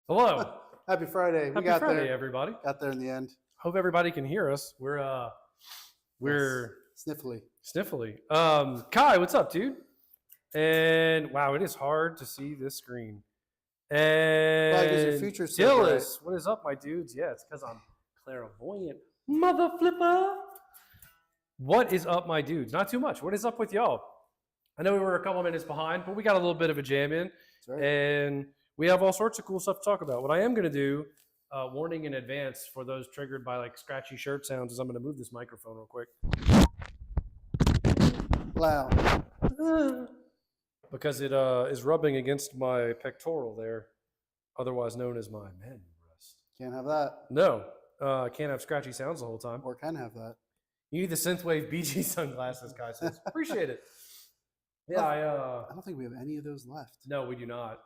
Hello. Happy Friday. Happy Friday, everybody. Got there in the end. Hope everybody can hear us. We're sniffly. Kai, what's up, dude? And wow, it is hard to see this screen. And your future so Dillis, what is up, my dudes? Yeah, it's because I'm clairvoyant. Mother flipper. What is up, my dudes? Not too much. What is up with y'all? I know we were a couple minutes behind, but we got a little bit of a jam in. That's right. And we have all sorts of cool stuff to talk about. What I am going to do, warning in advance for those triggered by like scratchy shirt sounds, is I'm going to move this microphone real quick. Loud. Because it is rubbing against my pectoral there, otherwise known as my man breast. Can't have that. No, can't have scratchy sounds the whole time. Or can have that. You need the Synthwave BG sunglasses, Kai says. Appreciate it. Yeah, I don't think we have any of those left. No, we do not.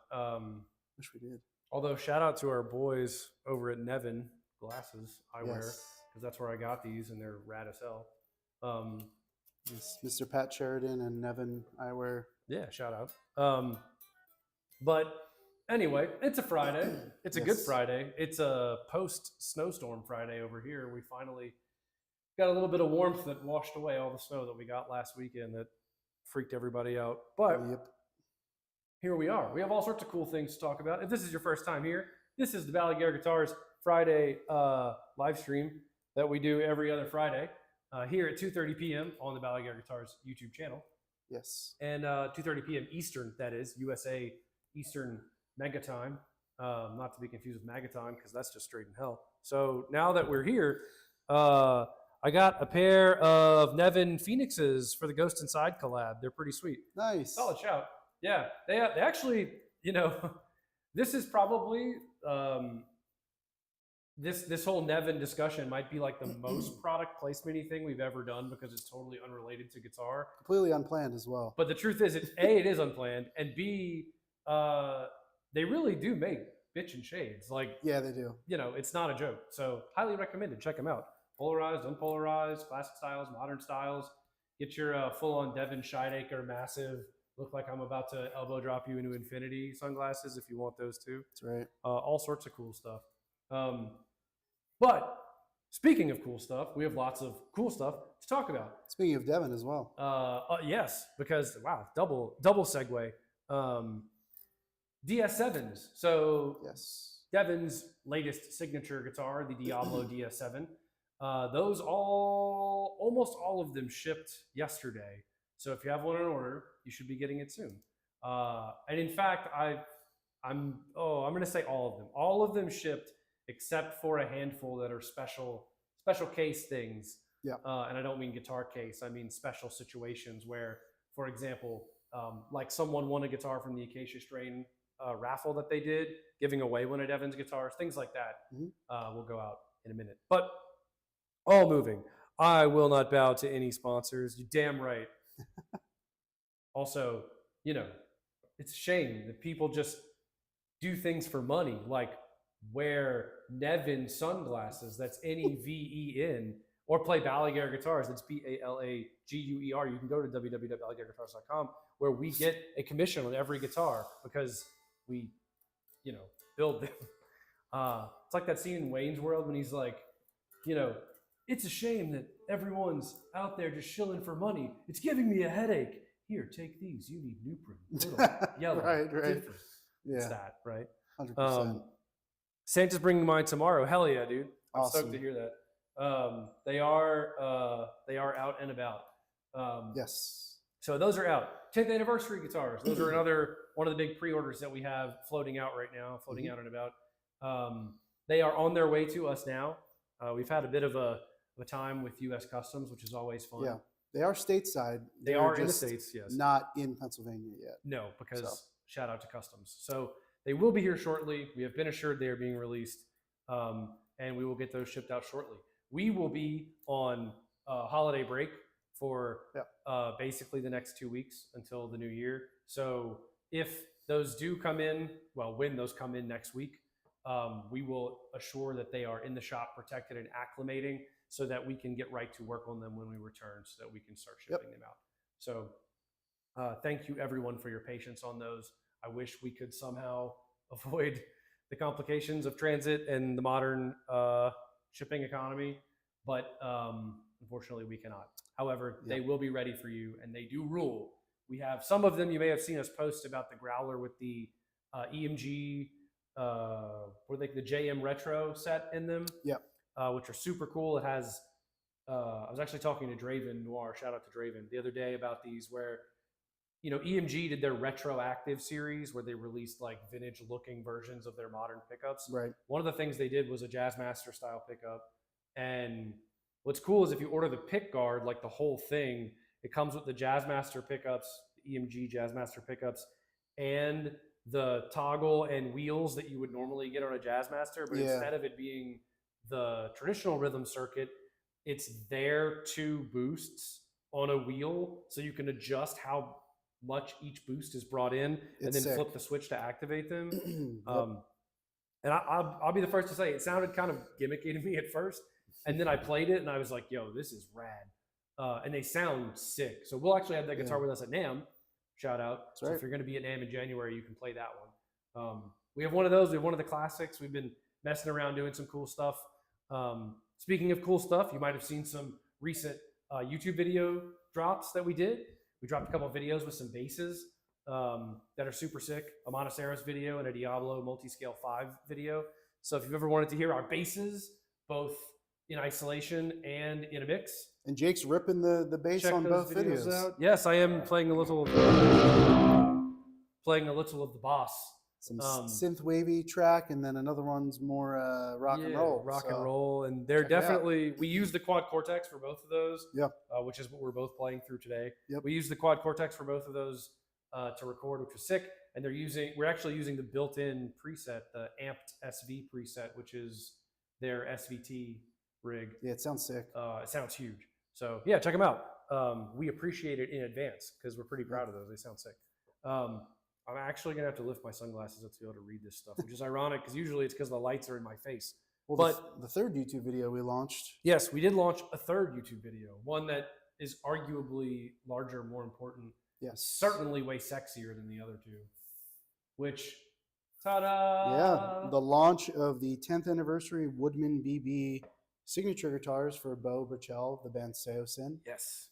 Wish we did. Although, shout out to our boys over at Nevin Glasses Eyewear, because that's where I got these, and they're rad as hell. Yes, Mr. Pat Sheridan and Nevin Eyewear. Yeah, shout out. But anyway, it's a Friday. It's a good Friday. It's a post-snowstorm Friday over here. We finally got a little bit of warmth that washed away all the snow that we got last weekend that freaked everybody out. But here we are. We have all sorts of cool things to talk about. If this is your first time here, this is the Balaguer Guitars Friday live stream that we do every other Friday here at 2:30 p.m. on the Balaguer Guitars YouTube channel. Yes. And 2:30 p.m. Eastern, that is, USA Eastern Mega Time. Not to be confused with Maga Time, because that's just straight in hell. So now that we're here, I got a pair of Nevin Phoenixes for the Ghost Inside collab. They're pretty sweet. Nice. Solid shout. Yeah, they actually, you know, this is probably, this whole Nevin discussion might be like the most product placement-y thing we've ever done, because it's totally unrelated to guitar. Completely unplanned as well. But the truth is, it is unplanned, and B, they really do make bitch in shades. Like, Yeah, they do. you know, it's not a joke. So highly recommended. Check them out. Polarized, unpolarized, classic styles, modern styles. Get your full-on Devin Scheidegger massive, look like I'm about to elbow drop you into infinity sunglasses if you want those too. That's right. All sorts of cool stuff. But speaking of cool stuff, we have lots of cool stuff to talk about. Speaking of Devin as well. Yes, because wow, double segue. DS7s. So Yes. Devin's latest signature guitar, the Diablo DS7. Those almost all of them shipped yesterday. So if you have one in order, you should be getting it soon. And in fact, I'm going to say all of them. All of them shipped except for a handful that are special case things. Yeah. And I don't mean guitar case. I mean special situations where, for example, like someone won a guitar from the Acacia Strain raffle that they did, giving away one of Devin's guitars, things like that. Will go out in a minute. But all moving. I will not bow to any sponsors. You damn right. Also, you know, it's a shame that people just do things for money, like wear Nevin sunglasses, that's Neven, or play Balaguer Guitars, that's Balaguer. You can go to www.balaguerguitars.com, where we get a commission on every guitar because we, you know, build them. It's like that scene in Wayne's World when he's like, you know, it's a shame that everyone's out there just shilling for money. It's giving me a headache. Here, take these. You need Nuprin. Little, yellow, right. different. Yeah. It's that, right? 100%. Santa's bringing mine tomorrow. Hell yeah, dude. I'm Awesome. stoked to hear that. They are out and about. Yes. So those are out. 10th anniversary guitars. Those are another one of the big pre-orders that we have floating out right now, floating out and about. They are on their way to us now. We've had a bit of a time with U.S. Customs, which is always fun. Yeah. They are stateside. They are in the States, yes. Not in Pennsylvania yet. No, because shout out to Customs. So they will be here shortly. We have been assured they are being released, and we will get those shipped out shortly. We will be on holiday break for basically the next 2 weeks until the new year. So if those do come in, well, when those come in next week, we will assure that they are in the shop, protected and acclimating, so that we can get right to work on them when we return, so that we can start shipping them out. So thank you everyone for your patience on those. I wish we could somehow avoid the complications of transit and the modern shipping economy, but unfortunately we cannot. However, they will be ready for you, and they do rule. We have some of them, you may have seen us post about the growler with the EMG, the JM Retro set in them. Yep. Which are super cool. It has, I was actually talking to Draven Noir, shout out to Draven, the other day about these, where, you know, EMG did their retroactive series where they released like vintage looking versions of their modern pickups. Right. One of the things they did was a Jazzmaster style pickup. And what's cool is if you order the pick guard, like the whole thing, it comes with the Jazzmaster pickups, the EMG Jazzmaster pickups, and the toggle and wheels that you would normally get on a Jazzmaster, but instead of it being the traditional rhythm circuit, it's their two boosts on a wheel, so you can adjust how much each boost is brought in, and then flip the switch to activate them. And I'll be the first to say, it sounded kind of gimmicky to me at first, and then I played it and I was like, yo, this is rad. And they sound sick. So we'll actually have that guitar with us at NAMM. Shout out. So if you're going to be at NAMM in January, you can play that one. We have one of those. We have one of the classics. We've been messing around doing some cool stuff. Speaking of cool stuff, you might have seen some recent YouTube video drops that we did. We dropped a couple of videos with some basses that are super sick. A Monoceros video and a Diablo Multiscale 5 video. So if you've ever wanted to hear our basses, both in isolation and in a mix. And Jake's ripping the bass on both videos. Out. Yes, I am playing a little of the boss. Some synth wavy track, and then another one's more rock and roll. Rock and roll, and they're definitely. We use the Quad Cortex for both of those. Yep. Which is what we're both playing through today. Yep. We use the Quad Cortex for both of those to record, which was sick. And we're actually using the built-in preset, the Amped SV preset, which is their SVT rig. Yeah, it sounds sick. It sounds huge. So yeah, check them out. We appreciate it in advance because we're pretty proud of those. They sound sick. I'm actually gonna have to lift my sunglasses up to be able to read this stuff, which is ironic because usually it's because the lights are in my face. Well, But the third YouTube video we launched. yes, we did launch a third YouTube video, one that is arguably larger, more important, Yes. certainly way sexier than the other two. Which, ta-da! Yeah, the launch of the 10th anniversary Woodman BB signature guitars for Bo Burchell, the band Seosin. Yes.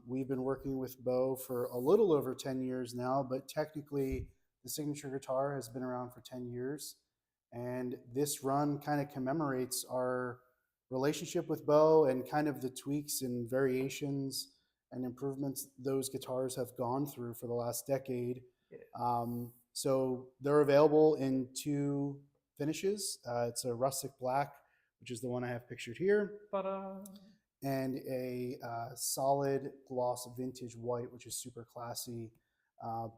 We've been working with Bo for a little over 10 years now, but technically the signature guitar has been around for 10 years. And this run kind of commemorates our relationship with Bo and kind of the tweaks and variations and improvements those guitars have gone through for the last decade. Yeah. So they're available in two finishes. It's a rustic black, which is the one I have pictured here, and a solid gloss vintage white, which is super classy.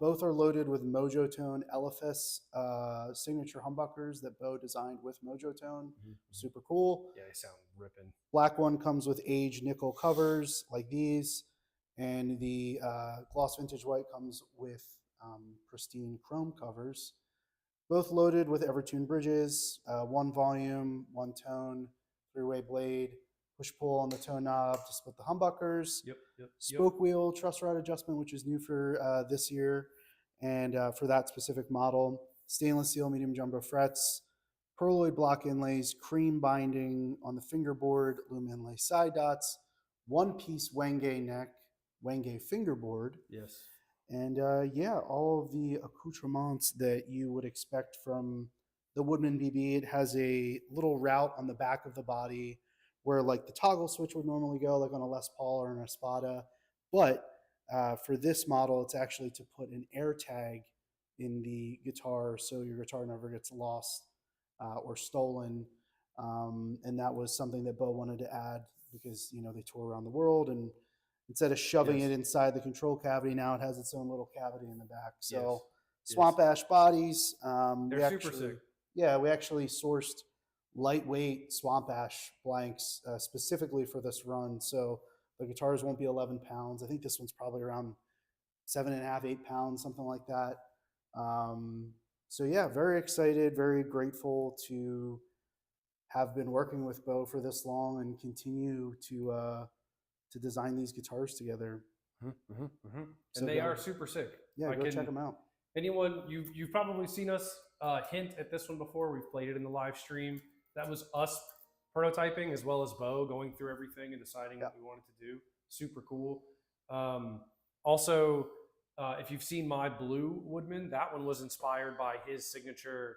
Both are loaded with Mojo Tone LFS signature humbuckers that Bo designed with Mojo Tone. Mm-hmm. Super cool. Yeah, they sound ripping. Black one comes with aged nickel covers like these, and the gloss vintage white comes with pristine chrome covers. Both loaded with Evertune bridges, one volume, one tone, three-way blade, push-pull on the tone knob to split the humbuckers. Yep. Spoke wheel truss rod adjustment, which is new for this year and for that specific model. Stainless steel medium jumbo frets, pearloid block inlays, cream binding on the fingerboard, loom inlay side dots, one-piece Wenge neck, Wenge fingerboard. Yes. And yeah, all of the accoutrements that you would expect from the Woodman BB. It has a little route on the back of the body where like the toggle switch would normally go, like on a Les Paul or an Espada. But for this model, it's actually to put an air tag in the guitar so your guitar never gets lost or stolen. And that was something that Bo wanted to add because, you know, they tour around the world, and instead of shoving it inside the control cavity, now it has its own little cavity in the back. So swamp ash bodies. They're super sick. Yeah, we actually sourced lightweight swamp ash blanks specifically for this run. So the guitars won't be 11 pounds. I think this one's probably around 7.5, 8 pounds, something like that. So yeah, very excited, very grateful to have been working with Bo for this long and continue to design these guitars together. So and they are super sick. Yeah, go check them out. Anyone, you've probably seen us hint at this one before. We've played it in the live stream. That was us prototyping as well as Bo going through everything and deciding what we wanted to do. Super cool. Also, if you've seen my blue Woodman, that one was inspired by his signature,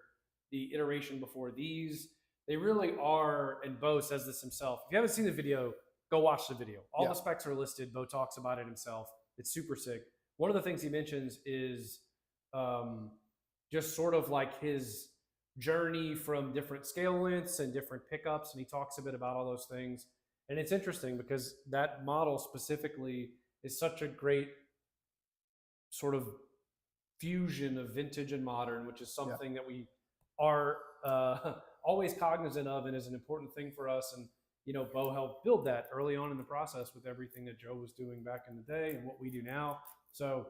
the iteration before these. They really are, and Bo says this himself. If you haven't seen the video, go watch the video. All the specs are listed. Bo talks about it himself. It's super sick. One of the things he mentions is just sort of like his journey from different scale lengths and different pickups. And he talks a bit about all those things. And it's interesting because that model specifically is such a great sort of fusion of vintage and modern, which is something that we are always cognizant of and is an important thing for us. And you know, Bo helped build that early on in the process with everything that Joe was doing back in the day and what we do now. So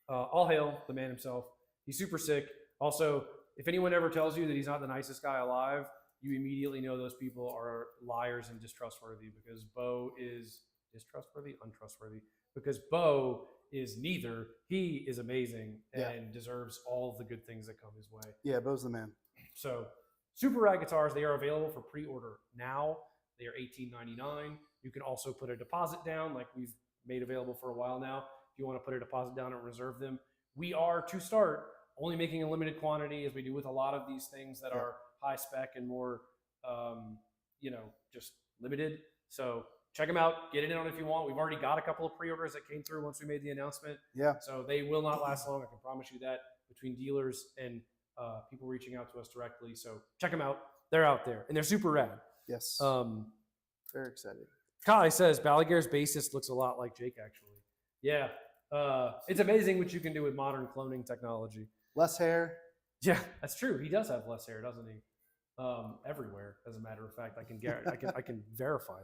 all hail the man himself. He's super sick. Also, if anyone ever tells you that he's not the nicest guy alive, you immediately know those people are liars and distrustworthy, because Bo is distrustworthy, untrustworthy, because Bo is neither. He is amazing and deserves all the good things that come his way. Yeah, Bo's the man. So super rad guitars. They are available for pre-order now. They are $18.99. You can also put a deposit down, like we've made available for a while now. If you want to put a deposit down and reserve them, we are to start only making a limited quantity, as we do with a lot of these things that are high spec and more, you know, just limited. So check them out. Get it in on if you want. We've already got a couple of pre-orders that came through once we made the announcement. Yeah. So they will not last long. I can promise you that, between dealers and people reaching out to us directly. So check them out. They're out there and they're super rad. Yes. Very excited. Kai says Balaguer's bassist looks a lot like Jake, actually. Yeah. It's amazing what you can do with modern cloning technology. Less hair. Yeah, that's true. He does have less hair, doesn't he? Everywhere, as a matter of fact. I can verify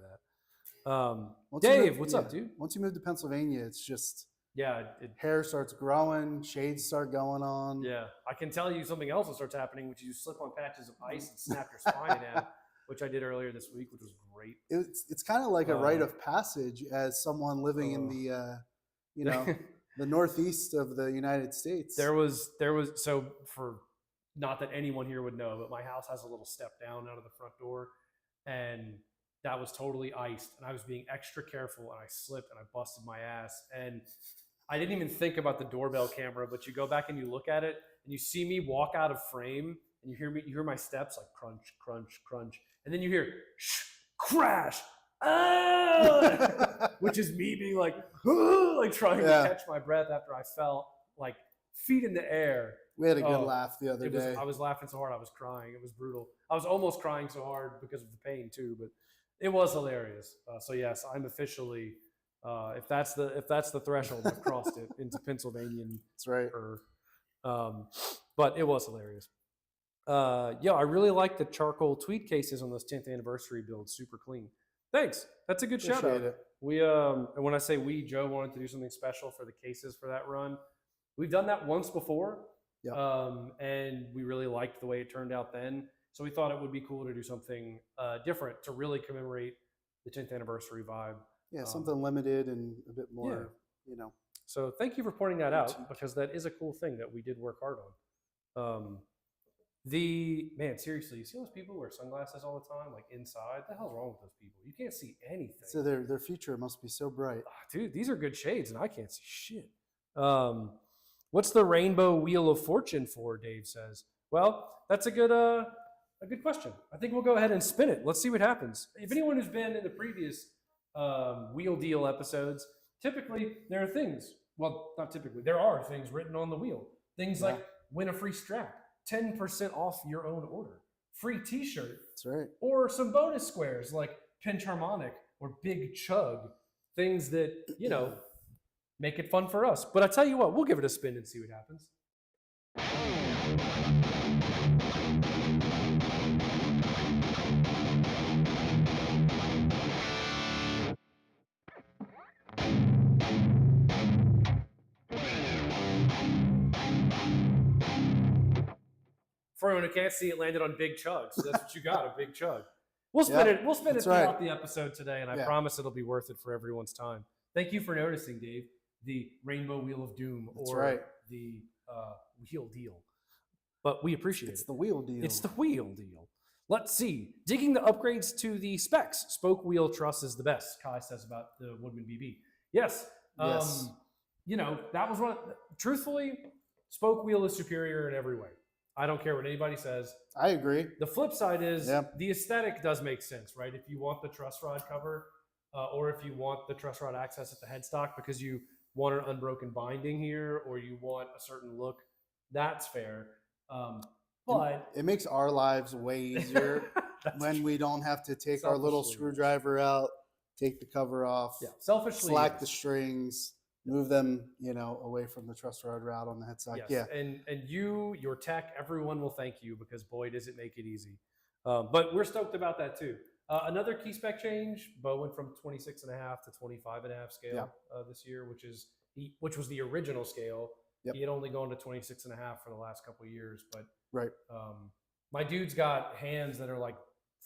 that. Dave, what's up, dude? Once you move to Pennsylvania, it's just Yeah, Hair starts growing, shades start going on. yeah. I can tell you something else that starts happening, which is you slip on patches of ice and snap your spine in half, which I did earlier this week, which was great. It's kind of like a rite of passage as someone living in the you know, the northeast of the United States. There was so for, not that anyone here would know, but my house has a little step down out of the front door, and that was totally iced, and I was being extra careful, and I slipped and I busted my ass, and I didn't even think about the doorbell camera, but you go back and you look at it and you see me walk out of frame, and you hear my steps like crunch, crunch, crunch, and then you hear shh, crash, ah! Which is me being like trying to catch my breath after I fell like feet in the air. We had a good laugh the other day. I was laughing so hard I was crying. It was brutal. I was almost crying so hard because of the pain too, but it was hilarious. So yes, I'm officially, if that's the threshold, I've crossed it into Pennsylvanian. That's right. But it was hilarious. Yeah, I really like the charcoal tweed cases on those 10th anniversary builds. Super clean. Thanks. That's a good shout out. We and when I say we, Joe wanted to do something special for the cases for that run. We've done that once before. Yep. And we really liked the way it turned out then. So we thought it would be cool to do something different to really commemorate the 10th anniversary vibe. Yeah, something limited and a bit more, you know. So thank you for pointing that out, because that is a cool thing that we did work hard on. Man, seriously, you see those people who wear sunglasses all the time, like inside? What the hell's wrong with those people? You can't see anything. So their future must be so bright. Dude, these are good shades, and I can't see shit. What's the rainbow wheel of fortune for? Dave says. Well, that's a good question. I think we'll go ahead and spin it. Let's see what happens. If anyone who's been in the previous wheel deal episodes, typically there are things. Well, not typically. There are things written on the wheel. Things like win a free strap, 10% off your own order, free T-shirt. That's right. Or some bonus squares like Pinch Harmonic or Big Chug. Things that, you know, make it fun for us. But I tell you what, we'll give it a spin and see what happens. For anyone who can't see, it landed on Big Chug. So that's what you got, a Big Chug. We'll spin it. We'll spin it throughout the episode today, and I promise it'll be worth it for everyone's time. Thank you for noticing, Dave. The Rainbow Wheel of Doom, or the Wheel Deal. But we appreciate it. It's the Wheel Deal. It's the Wheel Deal. Let's see. Digging the upgrades to the specs. Spoke wheel truss is the best, Kai says about the Woodman BB. Yes. You know, that was one. Truthfully, spoke wheel is superior in every way. I don't care what anybody says. I agree. The flip side is the aesthetic does make sense, right? If you want the truss rod cover, or if you want the truss rod access at the headstock because you want an unbroken binding here, or you want a certain look, that's fair. But it makes our lives way easier when we don't have to take our little screwdriver out, take the cover off, selfishly slack the strings, move them, you know, away from the truss rod route on the headstock. Yes. And you, your tech, everyone will thank you, because boy, does it make it easy. But we're stoked about that too. Another key spec change, Bo went from 26.5 to 25.5 scale this year, which was the original scale. He had only gone to 26.5 for the last couple of years, but my dude's got hands that are like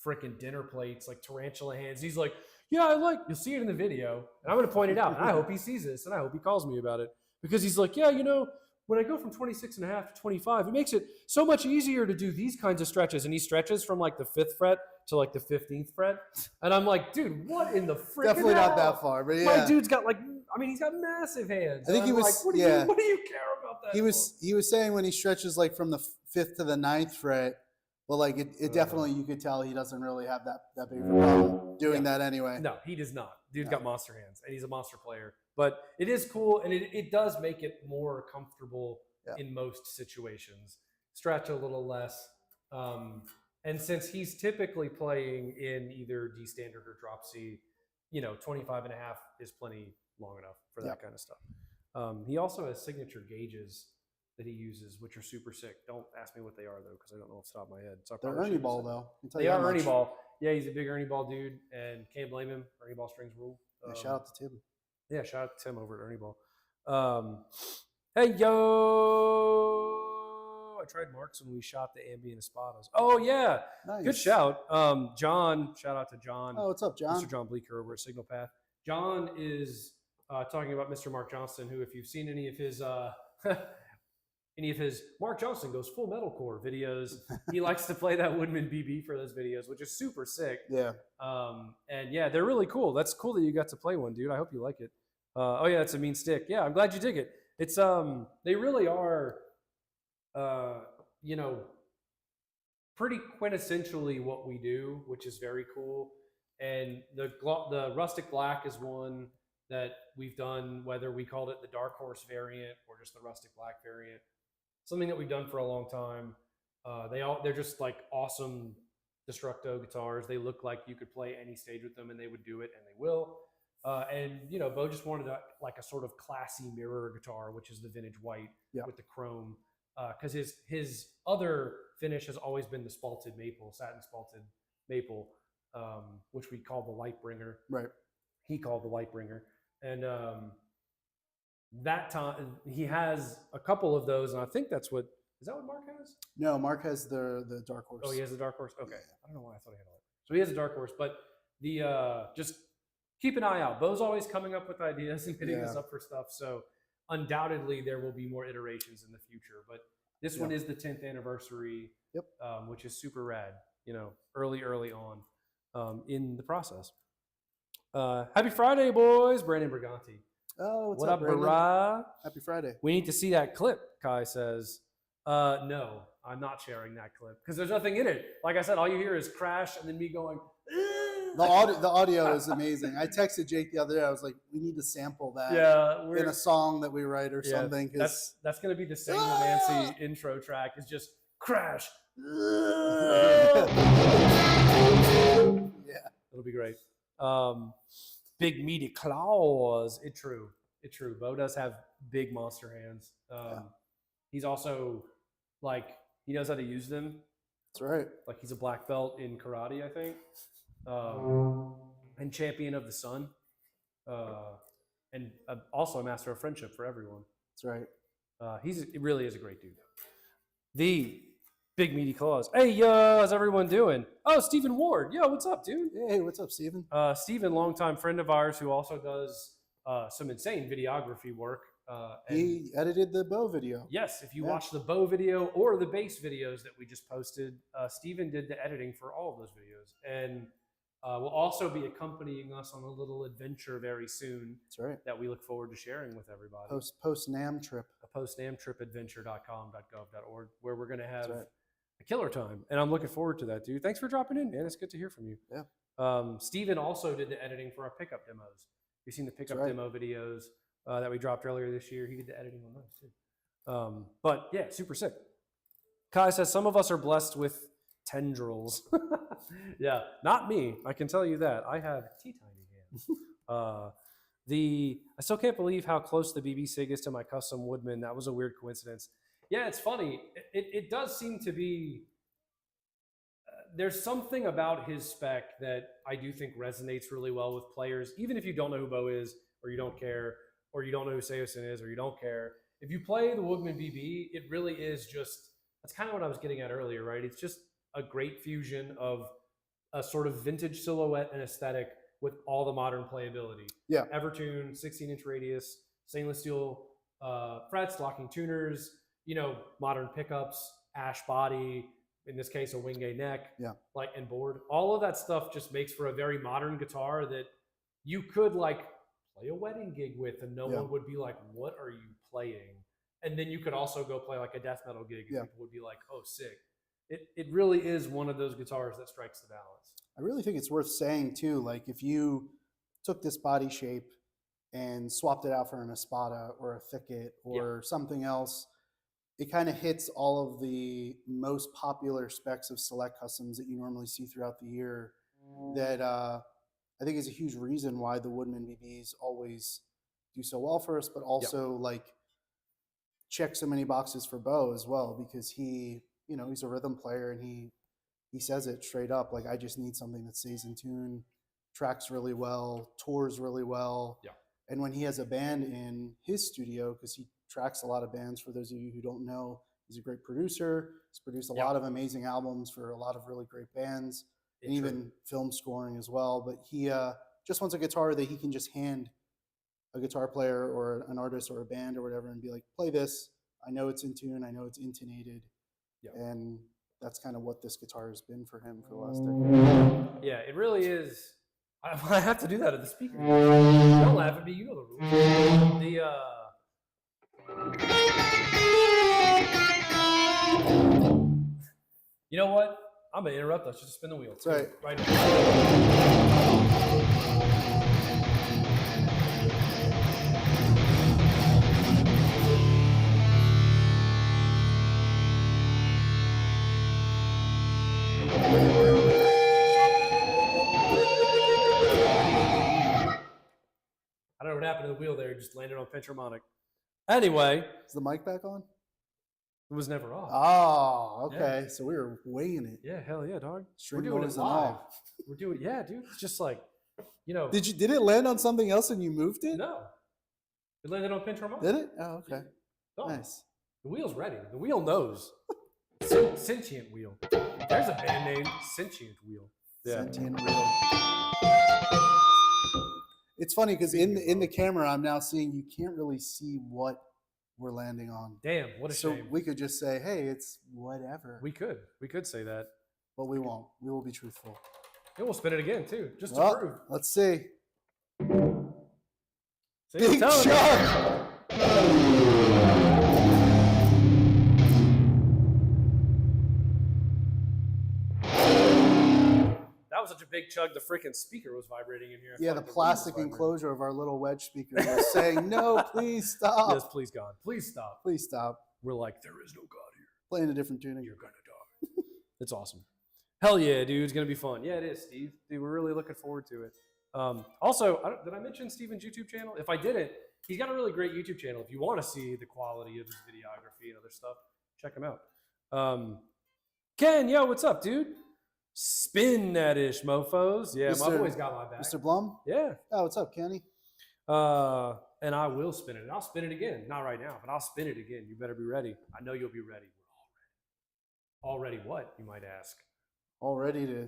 freaking dinner plates, like tarantula hands. He's like, you'll see it in the video, and I'm going to point it out, and I hope he sees this, and I hope he calls me about it, because he's like, you know, when I go from 26.5 to 25, it makes it so much easier to do these kinds of stretches. And he stretches from like the 5th fret to like the 15th fret. And I'm like, dude, what in the frick? Definitely not that far, but my dude's got like, I mean, he's got massive hands. I think he was like, what do you care about that? He was saying when he stretches like from the 5th to the 9th fret, well, like it definitely, you could tell he doesn't really have that big of a problem doing that anyway. No, he does not. Dude's got monster hands, and he's a monster player. But it is cool, and it does make it more comfortable in most situations. Stretch a little less. And since he's typically playing in either D standard or drop C, you know, 25.5 is plenty long enough for that kind of stuff. He also has signature gauges that he uses, which are super sick. Don't ask me what they are, though, because I don't know off the top of my head. So they're Ernie Ball, though. They are Ernie Ball. Yeah, he's a big Ernie Ball dude, and can't blame him. Ernie Ball strings rule. Shout out to Tim. Yeah, shout out to Tim over at Ernie Ball. Hey yo! I tried Marks when we shot the ambient espadas. Oh yeah, Nice. good shout. John, shout out to John. Oh, what's up, John? Mr. John Bleeker over at Signal Path. John is talking about Mr. Mark Johnston, who, if you've seen any of his Mark Johnston Goes Full Metalcore videos, he likes to play that Woodman BB for those videos, which is super sick. Yeah. And yeah, they're really cool. That's cool that you got to play one, dude. I hope you like it. Oh yeah, it's a mean stick. Yeah, I'm glad you dig it. It's they really are, you know, pretty quintessentially what we do, which is very cool. And the rustic black is one that we've done, whether we called it the Dark Horse variant or just the rustic black variant, something that we've done for a long time. They're just like awesome Destructo guitars. They look like you could play any stage with them, and they would do it, and they will. And you know, Bo just wanted like a sort of classy mirror guitar, which is the vintage white with the chrome, because his other finish has always been the spalted maple, satin spalted maple, which we call the Lightbringer. Right. He called the Lightbringer, and that time he has a couple of those, and I think that's what is that what Mark has? No, Mark has the Dark Horse. Oh, he has the Dark Horse. Okay, I don't know why I thought he had a Lightbringer. So he has a Dark Horse, but the just keep an eye out. Bo's always coming up with ideas and hitting us up for stuff. So undoubtedly there will be more iterations in the future. But this one is the 10th anniversary, which is super rad. You know, early on in the process. Happy Friday, boys! Brandon Briganti. Oh, what's what up, Brandon? Brah? Happy Friday. We need to see that clip, Kai says. No, I'm not sharing that clip because there's nothing in it. Like I said, all you hear is crash and then me going. The audio is amazing. I texted Jake the other day. I was like, we need to sample that in a song that we write or something. That's going to be the same Nancy intro track is just crash. Yeah. It'll be great. Big meaty claws. It's true. Bo does have big monster hands. He's also like, he knows how to use them. That's right. Like he's a black belt in karate, I think. And champion of the sun, and also a master of friendship for everyone. That's right. He really is a great dude. The big meaty claws. Hey, how's everyone doing? Oh, Stephen Ward. Yo, what's up, dude? Hey, what's up, Stephen? Stephen, longtime friend of ours who also does some insane videography work. He edited the Bo video. Yes, if you watch the Bo video or the bass videos that we just posted, Stephen did the editing for all of those videos. And will also be accompanying us on a little adventure very soon. That's right. That we look forward to sharing with everybody. Post NAM trip. A post NAM trip adventure.com.gov.org, where we're going to have a killer time. And I'm looking forward to that, dude. Thanks for dropping in, man. It's good to hear from you. Yeah. Steven also did the editing for our pickup demos. You've seen the pickup demo videos that we dropped earlier this year. He did the editing on those too. But yeah, super sick. Kai says some of us are blessed with tendrils. Yeah, not me. I can tell you that. I have teeny hands. I still can't believe how close the BB Sig is to my custom Woodman. That was a weird coincidence. Yeah, it's funny. It does seem to be. There's something about his spec that I do think resonates really well with players, even if you don't know who Bo is, or you don't care, or you don't know who Seosin is, or you don't care. If you play the Woodman BB, it really is just. That's kind of what I was getting at earlier, right? It's just a great fusion of a sort of vintage silhouette and aesthetic with all the modern playability. Yeah. Evertune, 16-inch radius, stainless steel frets, locking tuners, you know, modern pickups, ash body, in this case, a Wingate neck, and board. All of that stuff just makes for a very modern guitar that you could like play a wedding gig with and no one would be like, what are you playing? And then you could also go play like a death metal gig and people would be like, oh, sick. It really is one of those guitars that strikes the balance. I really think it's worth saying too, like if you took this body shape and swapped it out for an Espada or a Thicket or something else, it kind of hits all of the most popular specs of Select Customs that you normally see throughout the year that I think is a huge reason why the Woodman BBs always do so well for us, but also like check so many boxes for Bo as well, because he, you know, he's a rhythm player and he says it straight up. Like, I just need something that stays in tune, tracks really well, tours really well. Yeah. And when he has a band in his studio, because he tracks a lot of bands, for those of you who don't know, he's a great producer. He's produced a lot of amazing albums for a lot of really great bands, and even film scoring as well. But he just wants a guitar that he can just hand a guitar player or an artist or a band or whatever and be like, play this. I know it's in tune. I know it's intonated. And that's kind of what this guitar has been for him for the last decade. Yeah, it really is. I have to do that at the speaker. Don't laugh at me. You know the rules. You know what? I'm going to interrupt us. Just spin the wheel. That's right. Right now. I don't know what happened to the wheel there. It just landed on pinch harmonic. Anyway. Is the mic back on? It was never off. Oh, okay. Yeah. So we were weighing it. Yeah, hell yeah, dog. We're doing it live. We're doing it. Yeah, dude. It's just like, you know. Did it land on something else and you moved it? No. It landed on pinch harmonic. Did it? Oh, okay. Oh, nice. The wheel's ready. The wheel knows. Sentient wheel. There's a band name, Sentient Wheel. Yeah. Sentient Wheel. It's funny because in the camera, I'm now seeing you can't really see what we're landing on. Damn, what a shame. So we could just say, hey, it's whatever. We could say that. But we won't. We will be truthful. And we'll spin it again, too, just to prove. Let's see. Big chug! That was such a big chug, the freaking speaker was vibrating in here. Yeah, the plastic enclosure of our little wedge speaker was saying, no, please stop. Yes, please, God. Please stop. Please stop. We're like, there is no God here. Playing a different tuning. You're going to die. It's awesome. Hell yeah, dude. It's going to be fun. Yeah, it is, Steve. Dude, we're really looking forward to it. Also, did I mention Steven's YouTube channel? If I didn't, he's got a really great YouTube channel. If you want to see the quality of his videography and other stuff, check him out. Ken, yo, what's up, dude? Spin that ish, mofos. Yeah, my boy's got my back. Mr. Blum? Yeah. Oh, what's up, Kenny? And I will spin it. And I'll spin it again. Not right now, but I'll spin it again. You better be ready. I know you'll be ready. We're all ready. All ready what, you might ask? All ready to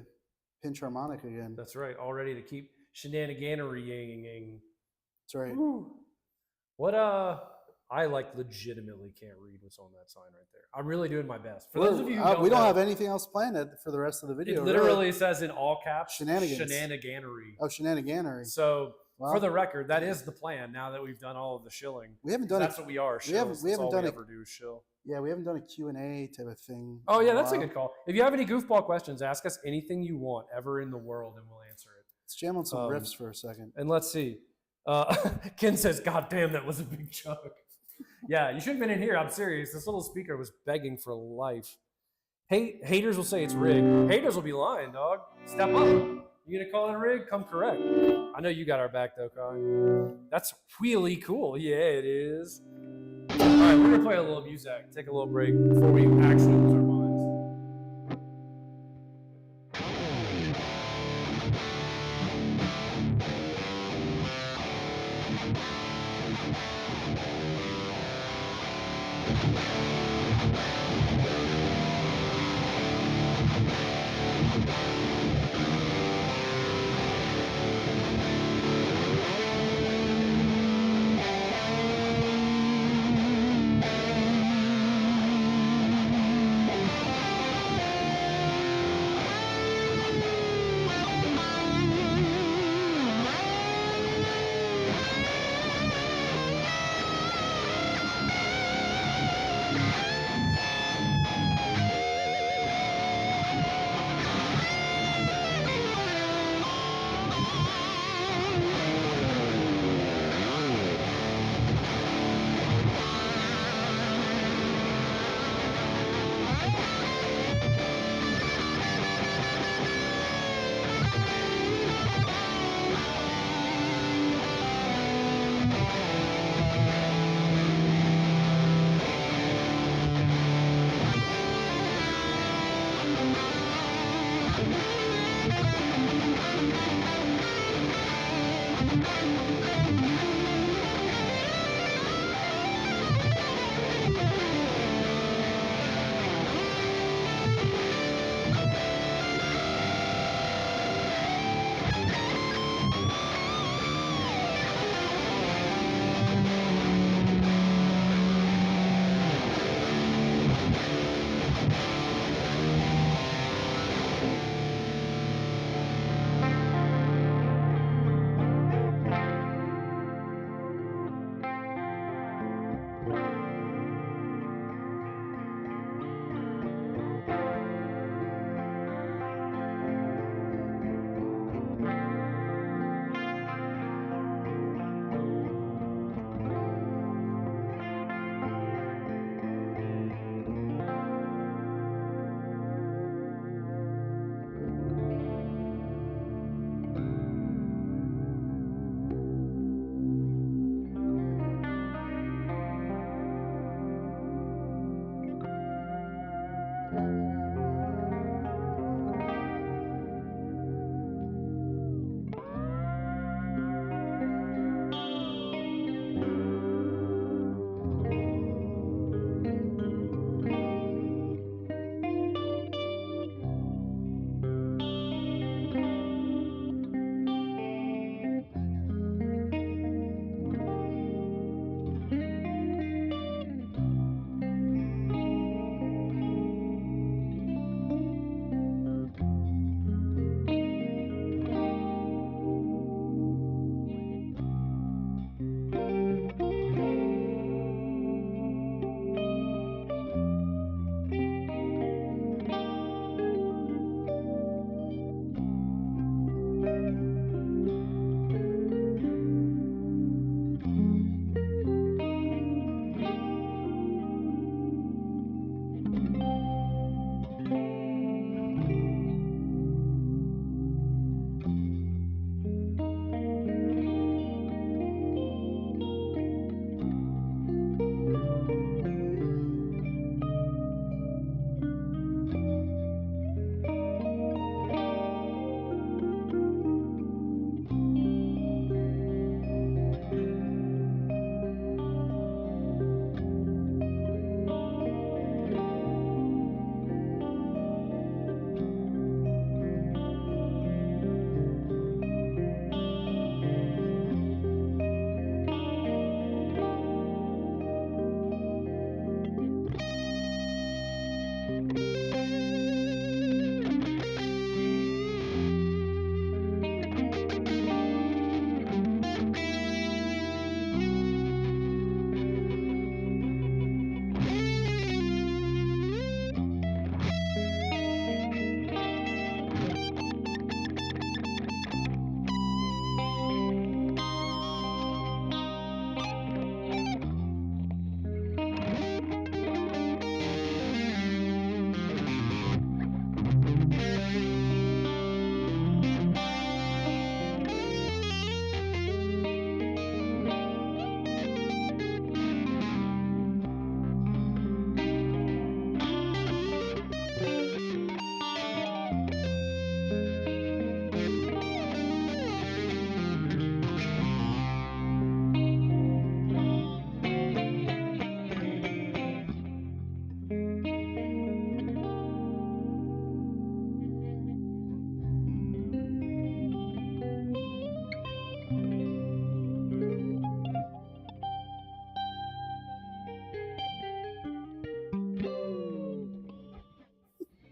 pinch harmonic again. That's right. All ready to keep shenaniganery. That's right. Woo. What, I legitimately can't read what's on that sign right there. I'm really doing my best. For those of you who we don't have anything else planned for the rest of the video. It literally says in all caps, Shenanigans. Shenaniganery. Oh, Shenaniganery. So, for the record, that is the plan now that we've done all of the shilling. We haven't done That's what we are, shills. We haven't done ever do is shill. Yeah, we haven't done a Q&A type of thing. Oh, yeah, that's a good call. If you have any goofball questions, ask us anything you want ever in the world, and we'll answer it. Let's jam on some riffs for a second. And let's see. Ken says, God damn, that was a big chug. Yeah, you shouldn't have been in here. I'm serious. This little speaker was begging for life. Haters will say it's rigged. Haters will be lying, dog. Step up. You gonna call it a rig? Come correct. I know you got our back, though, Kai. That's really cool. Yeah, it is. All right, we're gonna play a little music. Take a little break before we actually lose our minds.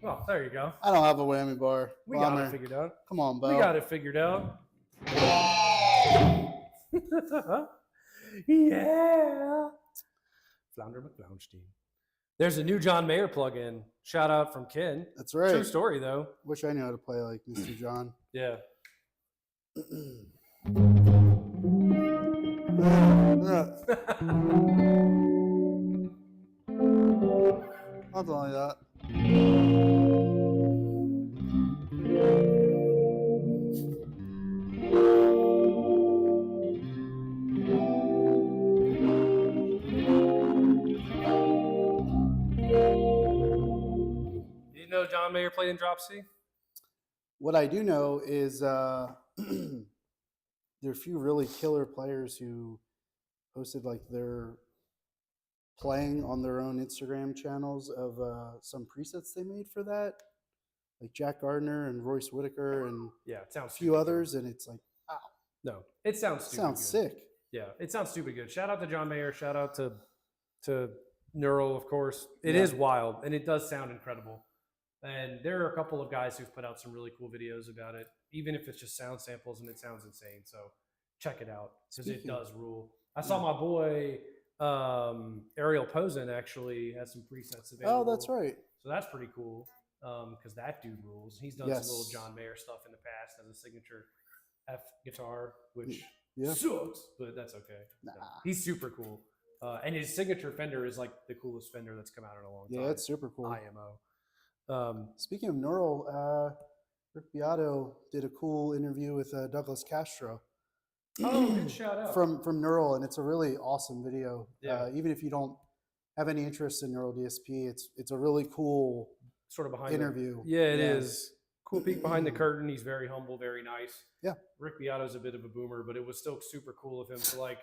Oh, there you go. I don't have a whammy bar. We got Bummer. it figured out. Come on, Bo. We got it figured out. Yeah. Flounder McFlounstein. There's a new John Mayer plugin. Shout out from Ken. That's right. True story, though. Wish I knew how to play like Mr. John. Yeah. Something like that. You know John Mayer played in Drop C? What I do know is there are a few really killer players who posted like their playing on their own Instagram channels of some presets they made for that, like Jack Gardner and Royce Whitaker and Yeah, it sounds a few others, and it's like, wow, no, it sounds stupid sounds good. sick. Yeah, it sounds stupid good. Shout out to John Mayer. Shout out to Neural, of course. It Yeah. is wild, and it does sound incredible. And there are a couple of guys who've put out some really cool videos about it, even if it's just sound samples, and it sounds insane. So check it out because it does rule. I saw my boy Ariel Posen actually has some presets available. Oh, that's right. So that's pretty cool because that dude rules. He's done some little John Mayer stuff in the past as a signature F guitar, which sucks, but that's okay. Nah. No, he's super cool. And his signature Fender is like the coolest Fender that's come out in a long time. Yeah, it's super cool. IMO. Speaking of Neural, Rick Beato did a cool interview with Douglas Castro. Oh, good shout out. From Neural, and it's a really awesome video. Yeah. Even if you don't have any interest in Neural DSP, it's a really cool sort of behind interview. Yeah, it is. Cool peek behind the curtain. He's very humble, very nice. Yeah. Rick Beato's a bit of a boomer, but it was still super cool of him to like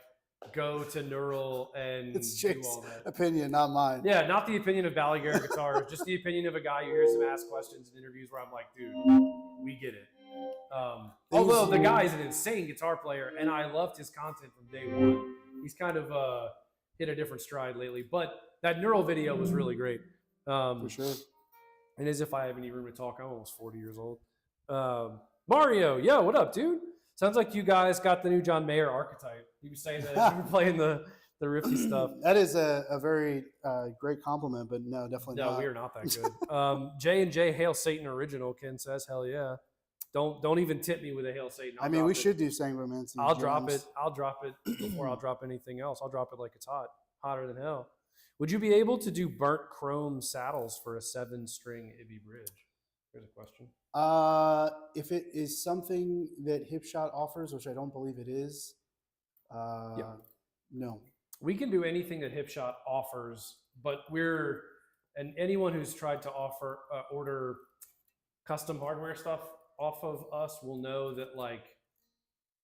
go to Neural and It's do Jake's all that. opinion, not mine. Yeah, not the opinion of Balaguer Guitars, just the opinion of a guy who hears him ask questions in interviews where I'm like, dude, we get it. Although the guy's an insane guitar player, and I loved his content from day one. He's kind of hit a different stride lately, but that Neural video was really great. For sure. And as if I have any room to talk, I'm almost 40 years old. Mario, yo, what up, dude? Sounds like you guys got the new John Mayer archetype. You were saying that you were playing the riffy stuff. That is a very great compliment, but no, definitely not. No, we are not that good. J&J Hail Satan original, Ken says, hell yeah. Don't even tip me with a Hail Satan. I mean, we should do Sangromancy. I'll drop it before I'll drop anything else. I'll drop it like it's hot, hotter than hell. Would you be able to do burnt chrome saddles for a 7-string Ibby bridge? Here's a question. If it is something that Hipshot offers, which I don't believe it is, no. We can do anything that Hipshot offers, but and anyone who's tried to order custom hardware stuff off of us will know that like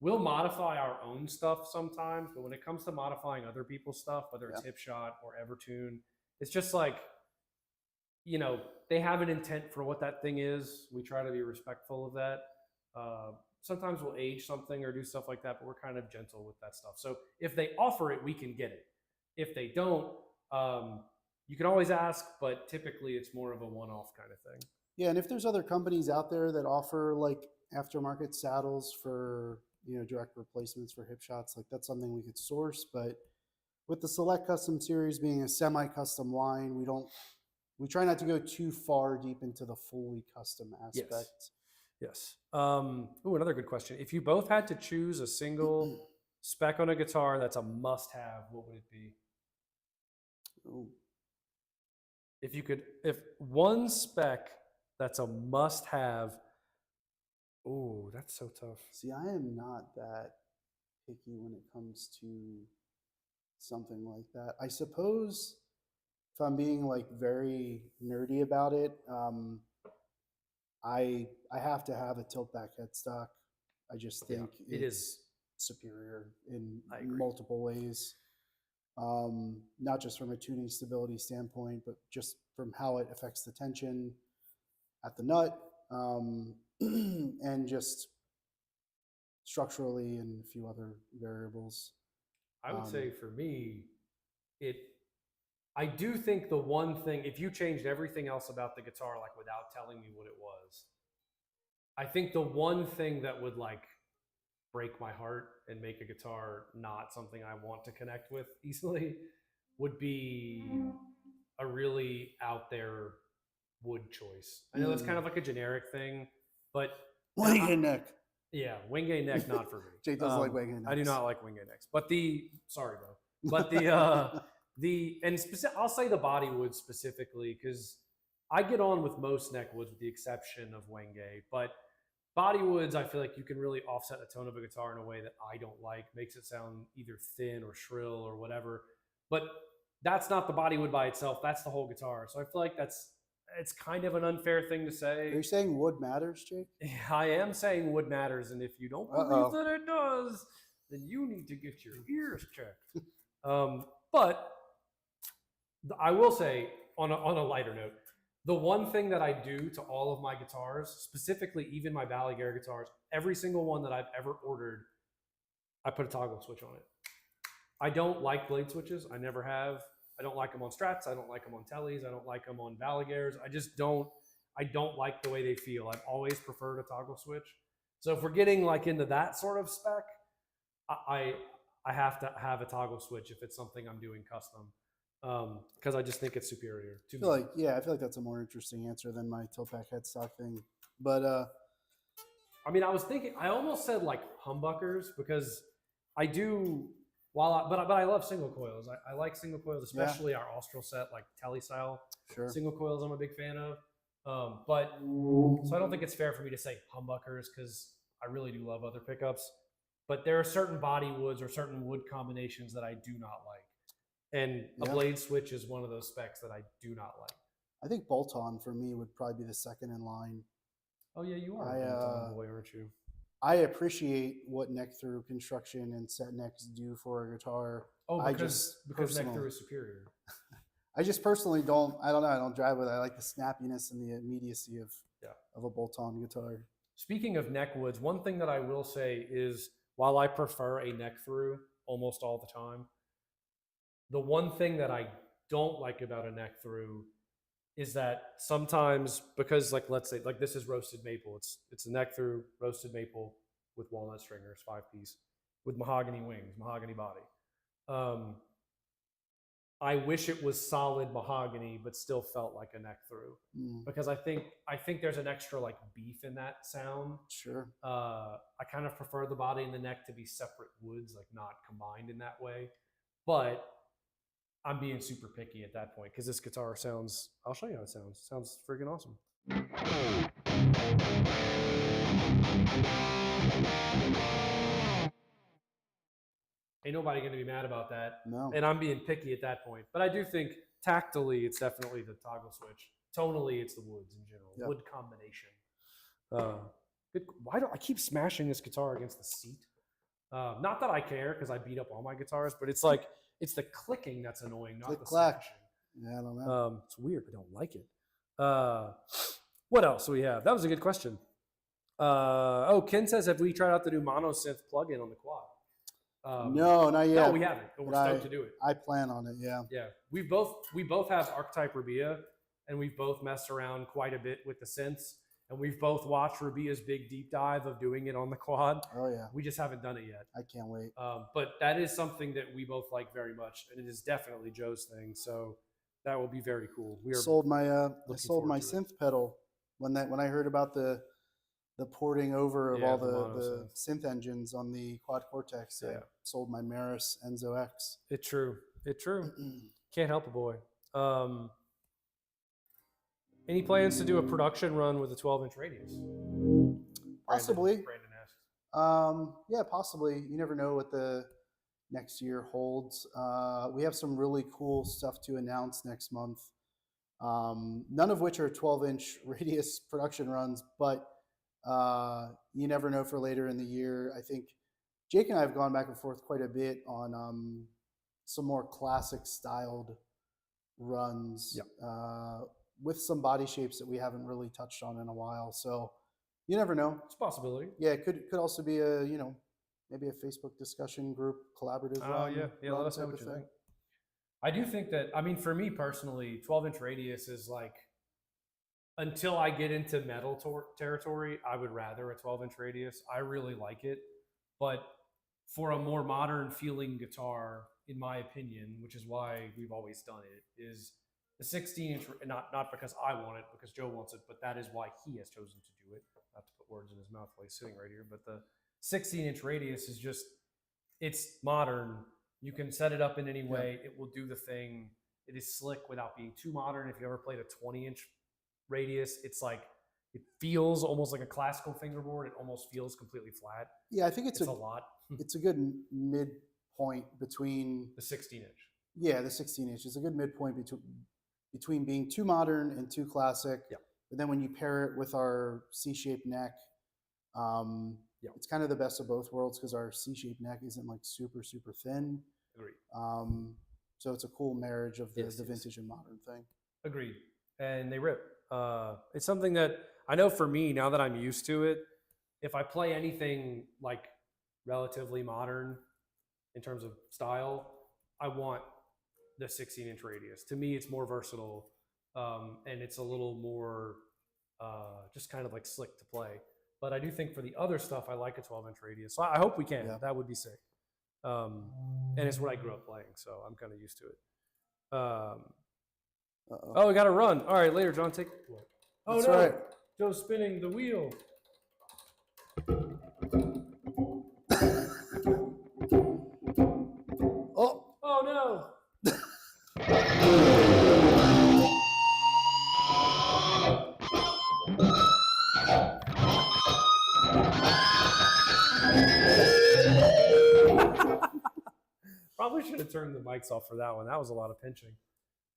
we'll modify our own stuff sometimes, but when it comes to modifying other people's stuff, whether it's Hipshot or Evertune, it's just like, you know, they have an intent for what that thing is. We try to be respectful of that. Sometimes we'll age something or do stuff like that, but we're kind of gentle with that stuff. So if they offer it, we can get it. If they don't, you can always ask, but typically it's more of a one-off kind of thing. Yeah, and if there's other companies out there that offer like aftermarket saddles for, you know, direct replacements for Hipshots, like that's something we could source. But with the Select Custom Series being a semi-custom line, we try not to go too far deep into the fully custom aspect. Yes. Ooh, another good question. If you both had to choose a single spec on a guitar that's a must-have, what would it be? Ooh. If one spec that's a must-have, oh, that's so tough. See, I am not that picky when it comes to something like that. I suppose if I'm being like very nerdy about it, I have to have a tilt back headstock. I just think it is superior in multiple ways. Not just from a tuning stability standpoint, but just from how it affects the tension at the nut, and just structurally and a few other variables. I would say for me, I do think the one thing, if you changed everything else about the guitar, like without telling me what it was, I think the one thing that would like break my heart and make a guitar not something I want to connect with easily would be a really out there wood choice. I know that's kind of like a generic thing, but Wingate neck. Yeah, Wingate neck, not for me. Jake doesn't like Wingate necks. I do not like Wingate necks. But sorry, bro. But I'll say the body wood specifically, because I get on with most neck woods with the exception of Wingate. But body woods, I feel like you can really offset the tone of a guitar in a way that I don't like. Makes it sound either thin or shrill or whatever. But that's not the body wood by itself. That's the whole guitar. So I feel like it's kind of an unfair thing to say. Are you saying wood matters, Jake? I am saying wood matters, and if you don't believe that it does, then you need to get your ears checked. But I will say, on a lighter note, the one thing that I do to all of my guitars, specifically even my Balaguer guitars, every single one that I've ever ordered, I put a toggle switch on it. I don't like blade switches. I never have. I don't like them on Strats. I don't like them on Tellys. I don't like them on Balagers. I don't like the way they feel. I've always preferred a toggle switch. So if we're getting like into that sort of spec, I have to have a toggle switch if it's something I'm doing custom, because I just think it's superior to me. I feel like that's a more interesting answer than my tilt back headstock thing. But I mean, I was thinking, I almost said like humbuckers, because I do. But I love single coils. I like single coils, especially our Austral set, like Telly style single coils. I'm a big fan of. So I don't think it's fair for me to say humbuckers, because I really do love other pickups. But there are certain body woods or certain wood combinations that I do not like, and a blade switch is one of those specs that I do not like. I think bolt-on for me would probably be the second in line. Oh yeah, you are a bolt-on boy, aren't you? I appreciate what neck-through construction and set necks do for a guitar. Oh, because neck personally- through is superior. I just personally don't. I don't know. I don't drive with it. I like the snappiness and the immediacy of a bolt-on guitar. Speaking of neck woods, one thing that I will say is, while I prefer a neck through almost all the time, the one thing that I don't like about a neck through is that sometimes, because like, let's say like this is roasted maple, it's a neck through roasted maple with walnut stringers, 5-piece with mahogany wings, mahogany body. I wish it was solid mahogany, but still felt like a neck through, because I think there's an extra like beef in that sound. Sure. I kind of prefer the body and the neck to be separate woods, like not combined in that way. But I'm being super picky at that point because this guitar sounds, I'll show you how it sounds. It sounds freaking awesome. Ain't nobody going to be mad about that. No. And I'm being picky at that point. But I do think tactily, it's definitely the toggle switch. Tonally, it's the woods in general. Yep. Wood combination. Why don't I keep smashing this guitar against the seat? Not that I care, because I beat up all my guitars, but it's like, it's the clicking that's annoying, not Click, the clack. smashing. Yeah, I don't know. It's weird. I don't like it. What else do we have? That was a good question. Ken says, have we tried out the new mono synth plugin on the quad? No, not yet. No, we haven't, but we're stoked to do it. I plan on it. Yeah. Yeah, we both have Archetype Rabia, and we've both messed around quite a bit with the synths, and we've both watched Rabia's big deep dive of doing it on the quad. Oh yeah. We just haven't done it yet. I can't wait. But that is something that we both like very much, and it is definitely Joe's thing. So that will be very cool. We are sold my I looking sold my forward to it. synth pedal when I heard about the porting over of all the the mono synth engines on the Quad Cortex. I Yeah. sold my Maris Enzo X. It's true. It's true. Can't help a boy. Any plans to do a production run with a 12-inch radius? Possibly. Brandon asks. Yeah, possibly. You never know what the next year holds. We have some really cool stuff to announce next month. None of which are 12-inch radius production runs, but you never know for later in the year. I think Jake and I have gone back and forth quite a bit on some more classic styled runs. With some body shapes that we haven't really touched on in a while. So you never know. It's a possibility. Yeah, it could also be a, maybe a Facebook discussion group, collaborative run. Yeah, let us know what you think. I do think that, I mean, for me personally, 12-inch radius is like, until I get into metal territory, I would rather a 12-inch radius. I really like it. But for a more modern feeling guitar, in my opinion, which is why we've always done it, is the 16-inch, not because I want it, because Joe wants it, but that is why he has chosen to do it. Not to put words in his mouth while he's sitting right here, but the 16-inch radius is just, it's modern. You can set it up in any way. It will do the thing. It is slick without being too modern. If you ever played a 20-inch radius, it's like, it feels almost like a classical fingerboard. It almost feels completely flat. Yeah, I think it's a lot. It's a good midpoint between the 16-inch. Yeah, the 16-inch is a good midpoint between being too modern and too classic. Yep. But then when you pair it with our C-shaped neck, it's kind of the best of both worlds because our C-shaped neck isn't like super, super thin. Agreed. So it's a cool marriage of the vintage and modern thing. Agreed. And they rip. It's something that I know for me, now that I'm used to it, if I play anything like relatively modern in terms of style, I want the 16-inch radius. To me, it's more versatile, and it's a little more just kind of like slick to play. But I do think for the other stuff, I like a 12-inch radius. So I hope we can. Yeah. That would be sick. And it's what I grew up playing, so I'm kind of used to it. Oh, we got to run. All right, later, John. Take. Oh, That's no. right. Joe's spinning the wheel. Oh, no. Probably should have turned the mics off for that one. That was a lot of pinching.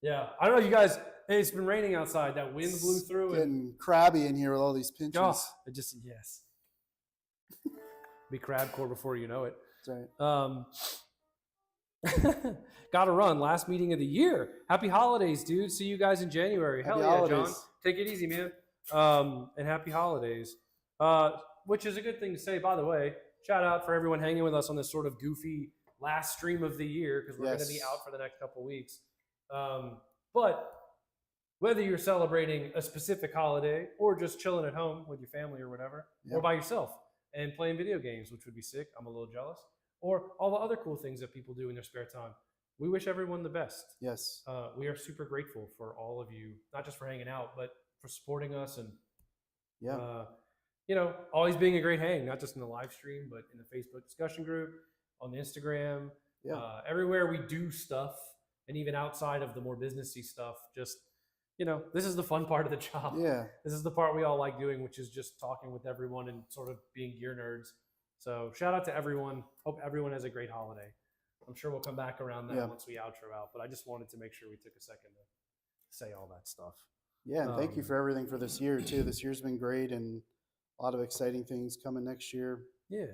Yeah, I don't know, you guys. Hey, it's been raining outside. That wind blew It's through, and getting crabby in here with all these pinches. oh, it just yes, be crabcore before you know it. That's right. Gotta run. Last meeting of the year. Happy holidays, dude. See you guys in January. Happy Hell yeah, John. holidays. Take it easy, man. And happy holidays. Which is a good thing to say, by the way. Shout out for everyone hanging with us on this sort of goofy last stream of the year because we're going to be out for the next couple weeks. But whether you're celebrating a specific holiday or just chilling at home with your family or whatever, or by yourself and playing video games, which would be sick. I'm a little jealous. Or all the other cool things that people do in their spare time. We wish everyone the best. Yes. We are super grateful for all of you, not just for hanging out, but for supporting us and, you know, always being a great hang, not just in the live stream, but in the Facebook discussion group, on the Instagram, everywhere we do stuff, and even outside of the more businessy stuff, just, you know, this is the fun part of the job. Yeah. This is the part we all like doing, which is just talking with everyone and sort of being gear nerds. So shout out to everyone. Hope everyone has a great holiday. I'm sure we'll come back around that once we outro out, but I just wanted to make sure we took a second to say all that stuff. Yeah, and thank you for everything for this year too. This year's been great and a lot of exciting things coming next year. Yeah.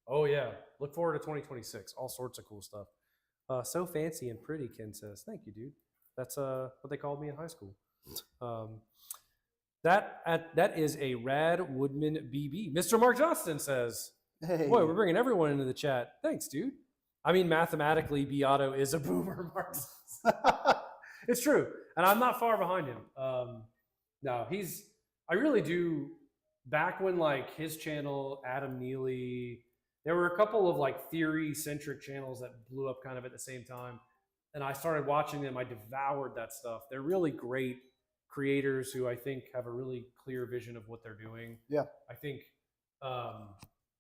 Oh yeah. Look forward to 2026. All sorts of cool stuff. So fancy and pretty, Ken says. Thank you, dude. That's what they called me in high school. That is a rad Woodman BB. Mr. Mark Johnston says, hey. Boy, we're bringing everyone into the chat. Thanks, dude. I mean, mathematically, Beato is a boomer, Mark. It's true. And I'm not far behind him. No, I really do. Back when like his channel, Adam Neely, there were a couple of like theory-centric channels that blew up kind of at the same time. And I started watching them. I devoured that stuff. They're really great creators who I think have a really clear vision of what they're doing. Yeah. I think,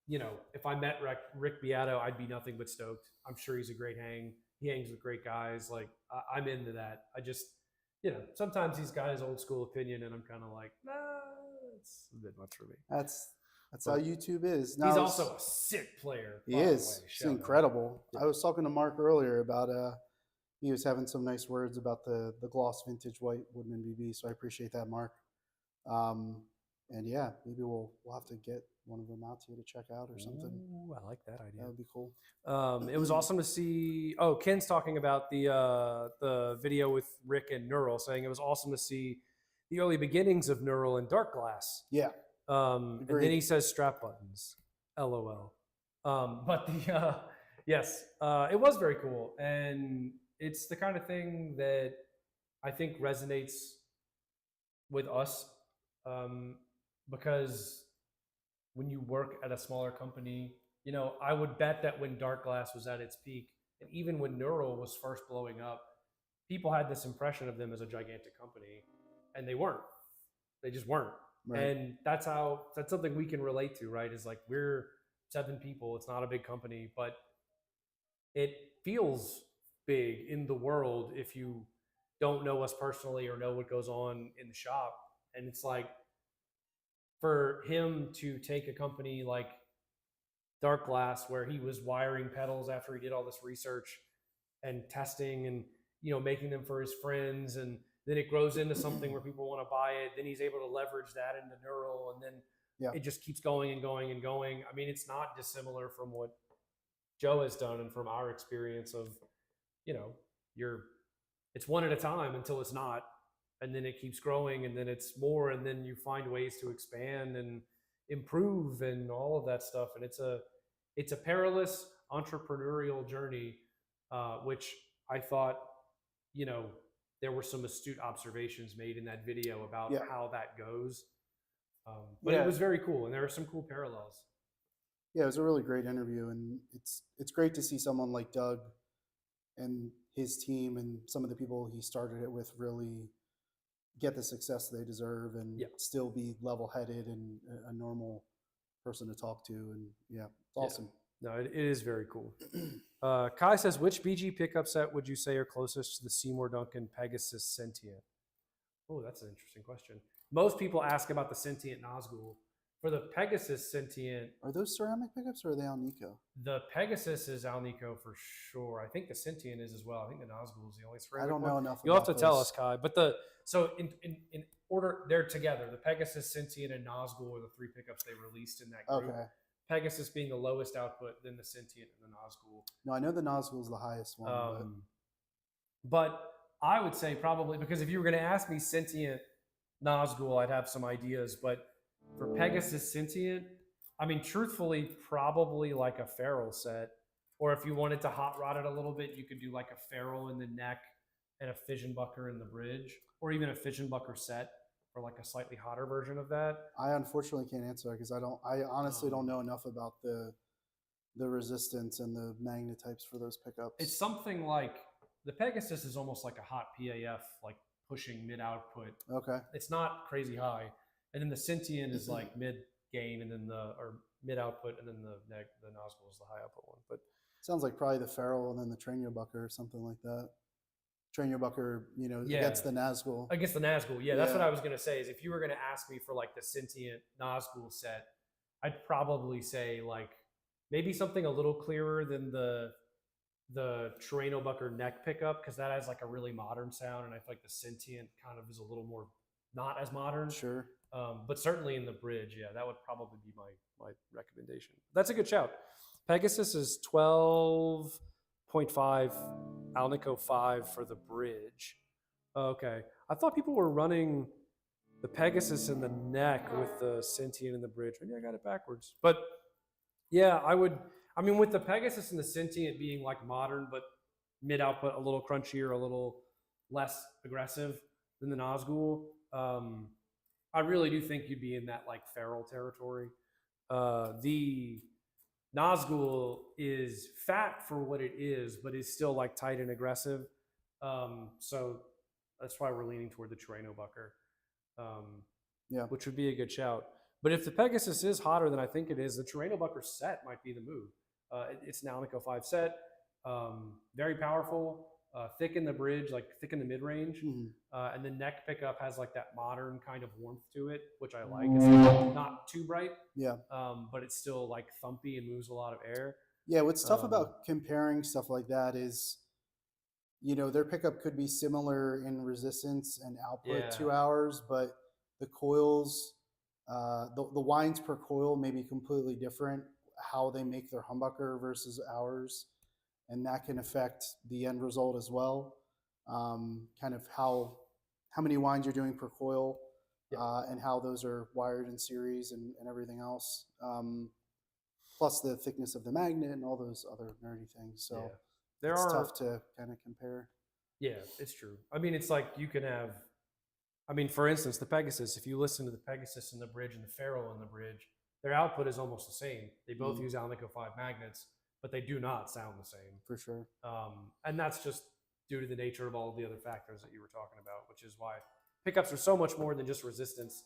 you know, if I met Rick Beato, I'd be nothing but stoked. I'm sure he's a great hang. He hangs with great guys. Like, I'm into that. I just, you know, sometimes he's got his old school opinion, and I'm kind of like, nah, it's a bit much for me. That's how YouTube is. Now, he's also a sick player. He is. He's incredible. I was talking to Mark earlier about he was having some nice words about the gloss vintage white Woodman BB. So I appreciate that, Mark. And yeah, maybe we'll have to get one of them out to you to check out or something. Ooh, I like that idea. That would be cool. It was awesome to see. Oh, Ken's talking about the video with Rick and Neural, saying it was awesome to see the early beginnings of Neural and Dark Glass. Yeah. And then he says strap buttons. LOL. But yes, it was very cool, and it's the kind of thing that I think resonates with us. Because when you work at a smaller company, you know, I would bet that when Dark Glass was at its peak, and even when Neural was first blowing up, people had this impression of them as a gigantic company, and they weren't. They just weren't. Right. And that's something we can relate to, right? Is like, we're 7 people. It's not a big company, but it feels big in the world if you don't know us personally or know what goes on in the shop. And it's like, for him to take a company like Dark Glass, where he was wiring pedals after he did all this research and testing and, you know, making them for his friends, and then it grows into something where people want to buy it. Then he's able to leverage that into Neural, and then it just keeps going and going and going. I mean, it's not dissimilar from what Joe has done and from our experience of, you know, it's one at a time until it's not. And then it keeps growing, and then it's more, and then you find ways to expand and improve and all of that stuff. And it's a perilous entrepreneurial journey, which I thought, you know, there were some astute observations made in that video about how that goes. But it was very cool, and there are some cool parallels. Yeah, it was a really great interview, and it's great to see someone like Doug and his team and some of the people he started it with really get the success they deserve and still be level-headed and a normal person to talk to. And it's awesome. No, it is very cool. Kai says, which BG pickup set would you say are closest to the Seymour Duncan Pegasus Sentient? Oh, that's an interesting question. Most people ask about the Sentient Nazgul. For the Pegasus Sentient, Are those ceramic pickups or are they Alnico? the Pegasus is Alnico for sure. I think the Sentient is as well. I think the Nazgul is the only ceramic I don't know one. enough. You'll have to about tell those. us, Kai. But so in order, they're together. The Pegasus, Sentient, and Nazgul are the 3 pickups they released in that group. Okay. Pegasus being the lowest output, then the Sentient and the Nazgul. No, I know the Nazgul is the highest one. But I would say probably, because if you were going to ask me Sentient Nazgul, I'd have some ideas. But for Pegasus Sentient, I mean, truthfully, probably like a ferrule set. Or if you wanted to hot rod it a little bit, you could do like a ferrule in the neck and a fission bucker in the bridge, or even a fission bucker set for like a slightly hotter version of that. I unfortunately can't answer because I honestly don't know enough about the resistance and the magnetypes for those pickups. It's something like the Pegasus is almost like a hot PAF, like pushing mid output. Okay. It's not crazy high, and then the Sentient is like mid gain, and then or mid output, and then the Nazgul is the high output one. But sounds like probably the ferrule and then the Trainer Bucker or something like that. Trainer Bucker, against the Nazgul. Against the Nazgul, yeah, that's what I was gonna say. Is if you were gonna ask me for like the Sentient Nazgul set, I'd probably say like maybe something a little clearer than the Bucker neck pickup, because that has like a really modern sound, and I feel like the Sentient kind of is a little more not as modern. Sure. But certainly in the bridge, yeah, that would probably be my recommendation. That's a good shout. Pegasus is 12.5, Alnico 5 for the bridge. Okay. I thought people were running the Pegasus in the neck with the Sentient in the bridge. Maybe I got it backwards. But yeah, I mean, with the Pegasus and the Sentient being like modern, but mid output, a little crunchier, a little less aggressive than the Nazgul, I really do think you'd be in that like feral territory. The Nazgul is fat for what it is, but is still like tight and aggressive. So that's why we're leaning toward the Trainer Bucker, which would be a good shout. But if the Pegasus is hotter than I think it is, the Trainer Bucker set might be the move. It's an Alnico 5 set, very powerful, thick in the bridge, like thick in the mid range, and the neck pickup has like that modern kind of warmth to it, which I like. It's not too bright, but it's still like thumpy and moves a lot of air. Yeah, what's tough about comparing stuff like that is, their pickup could be similar in resistance and output to ours, but the coils, the winds per coil may be completely different, how they make their humbucker versus ours. And that can affect the end result as well. Kind of how many winds you're doing per coil, and how those are wired in series and everything else. Plus the thickness of the magnet and all those other nerdy things. So it's tough to kind of compare. Yeah, it's true. I mean, it's like you can have, for instance, the Pegasus, if you listen to the Pegasus in the bridge and the ferrule in the bridge, their output is almost the same. They both use Alnico 5 magnets, but they do not sound the same. For sure. And that's just due to the nature of all the other factors that you were talking about, which is why pickups are so much more than just resistance.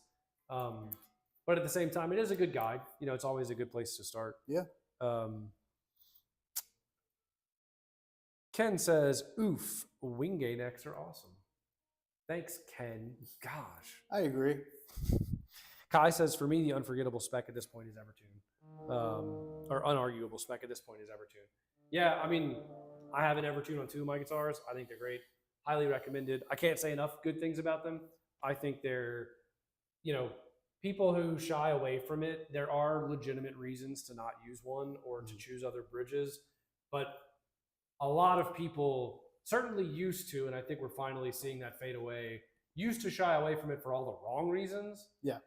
But at the same time, it is a good guide. It's always a good place to start. Yeah. Ken says, oof, Wingate necks are awesome. Thanks, Ken. Gosh. I agree. Kai says, for me, the unforgettable spec at this point is Evertune. Or unarguable spec at this point is Evertune. Yeah, I have an Evertune on 2 of my guitars. I think they're great. Highly recommended. I can't say enough good things about them. I think they're, people who shy away from it, there are legitimate reasons to not use one or to choose other bridges. But a lot of people certainly used to, and I think we're finally seeing that fade away, used to shy away from it for all the wrong reasons. Yeah.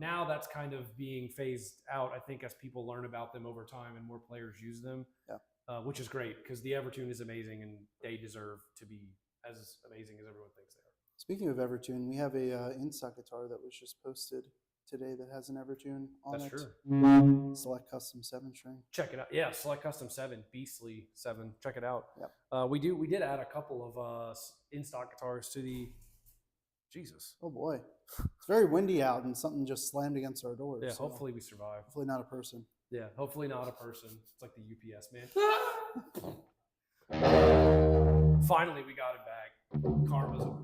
Now that's kind of being phased out, I think, as people learn about them over time and more players use them, which is great because the Evertune is amazing and they deserve to be as amazing as everyone thinks they are. Speaking of Evertune, we have a in-stock guitar that was just posted today that has an Evertune on it. That's true. Select Custom 7-string. Check it out. Yeah, Select Custom 7, Beastly 7. Check it out. Yep. We did add a couple of in-stock guitars to the... Jesus. Oh boy. It's very windy out and something just slammed against our doors. Yeah, so hopefully we survive. Hopefully not a person. Yeah, hopefully not a person. It's like the UPS man. Finally, we got it back. Karma's a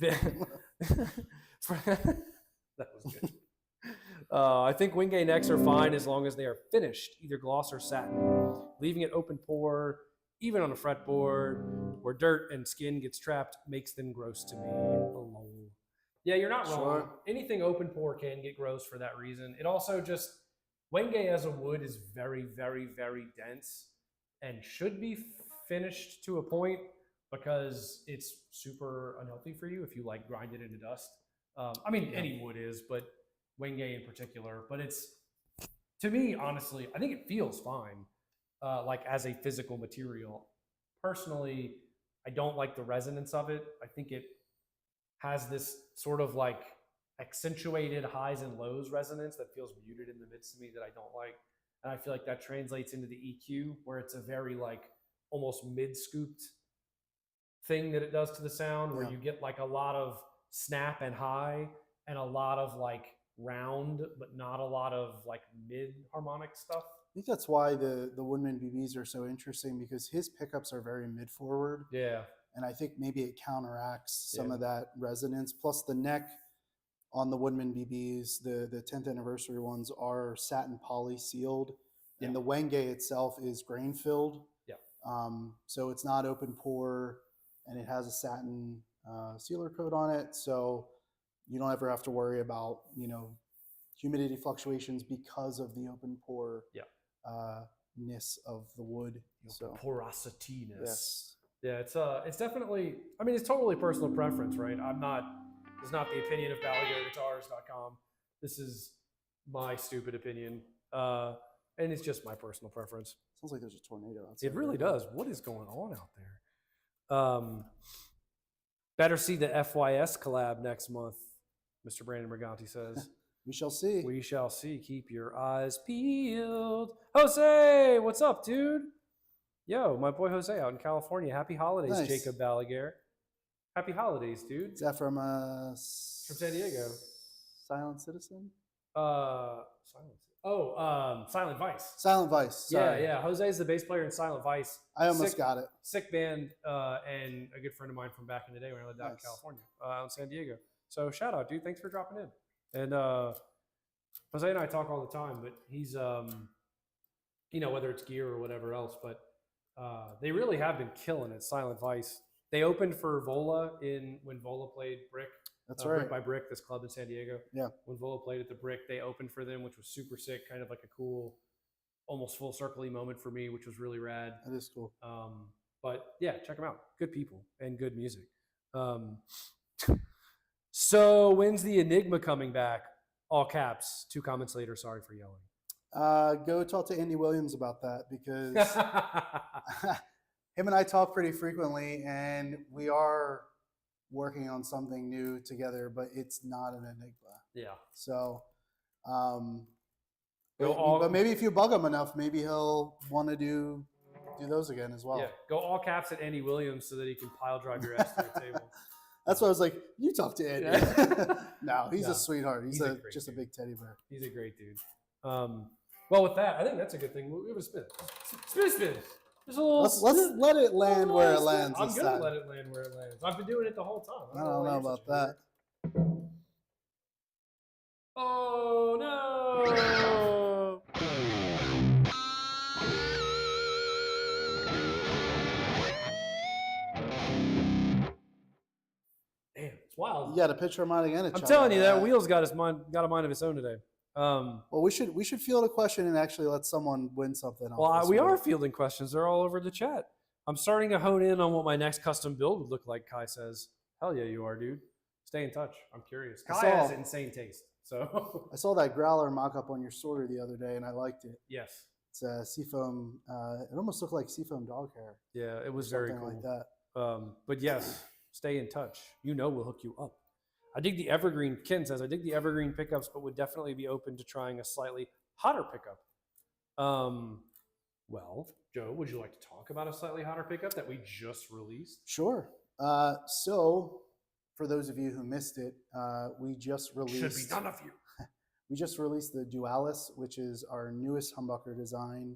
bitch. That good. I think Wingate necks are fine as long as they are finished, either gloss or satin. Leaving it open pore, even on a fretboard where dirt and skin gets trapped, makes them gross to me. Lol. Yeah, you're not wrong. Sure. Anything open pore can get gross for that reason. It also just, Wenge as a wood is very, very, very dense and should be finished to a point because it's super unhealthy for you if you like grind it into dust. I mean, any wood is, but Wenge in particular. But it's, to me, honestly, I think it feels fine, like as a physical material. Personally, I don't like the resonance of it. I think it has this sort of like accentuated highs and lows resonance that feels muted in the midst of me that I don't like. And I feel like that translates into the EQ where it's a very like almost mid-scooped thing that it does to the sound where you get like a lot of snap and high and a lot of like round, but not a lot of like mid harmonic stuff. I think that's why the Woodman BBs are so interesting because his pickups are very mid forward. Yeah. And I think maybe it counteracts some of that resonance. Plus the neck on the Woodman BBs, the 10th anniversary ones are satin poly sealed. And the Wenge itself is grain filled. Yeah. So it's not open pore and it has a satin sealer coat on it. So you don't ever have to worry about, you know, humidity fluctuations because of the open pore ness of the wood. So porosityness. Yes. Yeah, it's definitely, I mean, it's totally personal preference, right? It's not the opinion of BalaguerGuitars.com. This is my stupid opinion. And it's just my personal preference. Sounds like there's a tornado outside. It really does. What is going on out there? Better see the FYS collab next month, Mr. Brandon Briganti says. We shall see. We shall see. Keep your eyes peeled. Jose, what's up, dude? Yo, my boy Jose out in California. Happy holidays, Nice. Jacob Balaguer. Happy holidays, dude. Is that from San Diego. Silent Citizen? Silent Vice. Silent Vice. Sorry. Yeah. Jose's the bass player in Silent Vice. I almost got it. Sick band, and a good friend of mine from back in the day when I lived out in California, out in San Diego. So shout out, dude. Thanks for dropping in. And Jose and I talk all the time, but he's, you know, whether it's gear or whatever else, but they really have been killing it. Silent Vice. They opened for Vola when Vola played Brick. That's right. Brick by Brick, this club in San Diego. Yeah. When Vola played at the Brick, they opened for them, which was super sick. Kind of like a cool, almost full circle-y moment for me, which was really rad. That is cool. But yeah, check them out. Good people and good music. So when's the Enigma coming back? All caps. 2 comments later. Sorry for yelling. Go talk to Andy Williams about that because him and I talk pretty frequently, and we are working on something new together, but it's not an Enigma. Yeah. So, but maybe if you bug him enough, maybe he'll want to do those again as well. Yeah. Go all caps at Andy Williams so that he can pile drive your ass to the table. That's why I was like, you talk to Andy. Yeah. No, he's a sweetheart. He's just a big teddy bear. He's a great dude. Well, with that, I think that's a good thing. We have a spin. Spin. Just a little. Let's let it land where it lands. I'm gonna let it land where it lands. I've been doing it the whole time. I don't know about that. Oh no! Damn, it's wild. You got a picture of mine again. I'm telling you, that wheel's got a mind of its own today. Well, we should field a question and actually let someone win something. Well, we are fielding questions. They're all over the chat. I'm starting to hone in on what my next custom build would look like, Kai says. Hell yeah, you are, dude. Stay in touch. I'm curious. Kai has insane taste. So I saw that growler mock-up on your story the other day, and I liked it. Yes. It's a seafoam. It almost looked like seafoam dog hair. Yeah, it was very cool. Like that. But yes, stay in touch. You know we'll hook you up. I dig the evergreen. Ken says, I dig the evergreen pickups, but would definitely be open to trying a slightly hotter pickup. Well, Joe, would you like to talk about a slightly hotter pickup that we just released? Sure. So, for those of you who missed it, we just released. Should be none of you. We just released the Dualis, which is our newest humbucker design,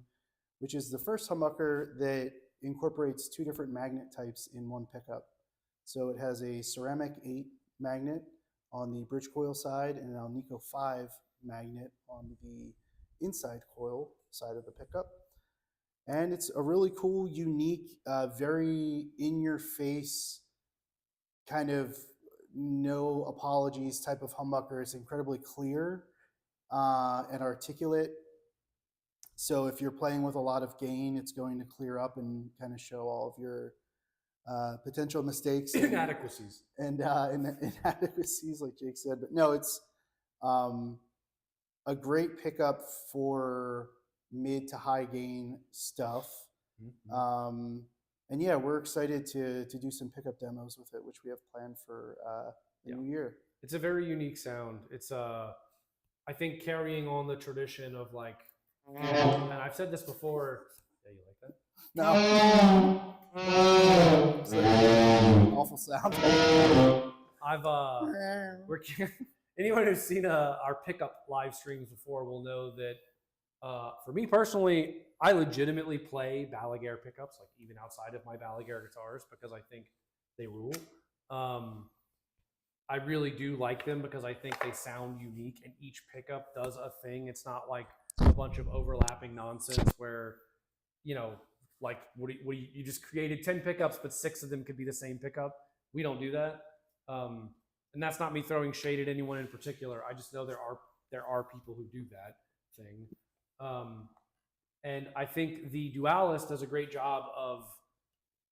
which is the first humbucker that incorporates 2 different magnet types in one pickup. So it has a ceramic 8 magnet on the bridge coil side and an Alnico 5 magnet on the inside coil side of the pickup. And it's a really cool, unique, very in-your-face kind of no apologies type of humbucker. It's incredibly clear and articulate. So if you're playing with a lot of gain, it's going to clear up and kind of show all of your potential mistakes, inadequacies, and inadequacies, like Jake said. But no, it's a great pickup for mid to high gain stuff. And yeah, we're excited to do some pickup demos with it, which we have planned for the new year. It's a very unique sound. It's I think carrying on the tradition of like, and I've said this before. Yeah, you like that? No. Awful sound. Anyone who's seen our pickup live streams before will know that for me personally, I legitimately play Balaguer pickups, like even outside of my Balaguer guitars, because I think they rule. I really do like them because I think they sound unique and each pickup does a thing. It's not like a bunch of overlapping nonsense where, you know, like you just created 10 pickups, but 6 of them could be the same pickup. We don't do that. And that's not me throwing shade at anyone in particular. I just know there are people who do that thing. And I think the Dualist does a great job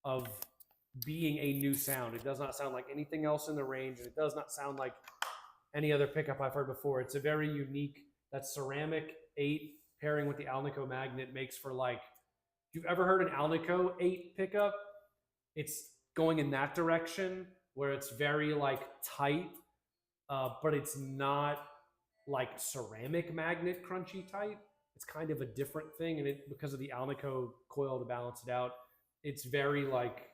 of being a new sound. It does not sound like anything else in the range, and it does not sound like any other pickup I've heard before. It's a very unique, that ceramic 8 pairing with the Alnico magnet makes for like, if you've ever heard an Alnico 8 pickup, it's going in that direction where it's very like tight, but it's not like ceramic magnet crunchy tight. It's kind of a different thing, and because of the Alnico coil to balance it out, it's very like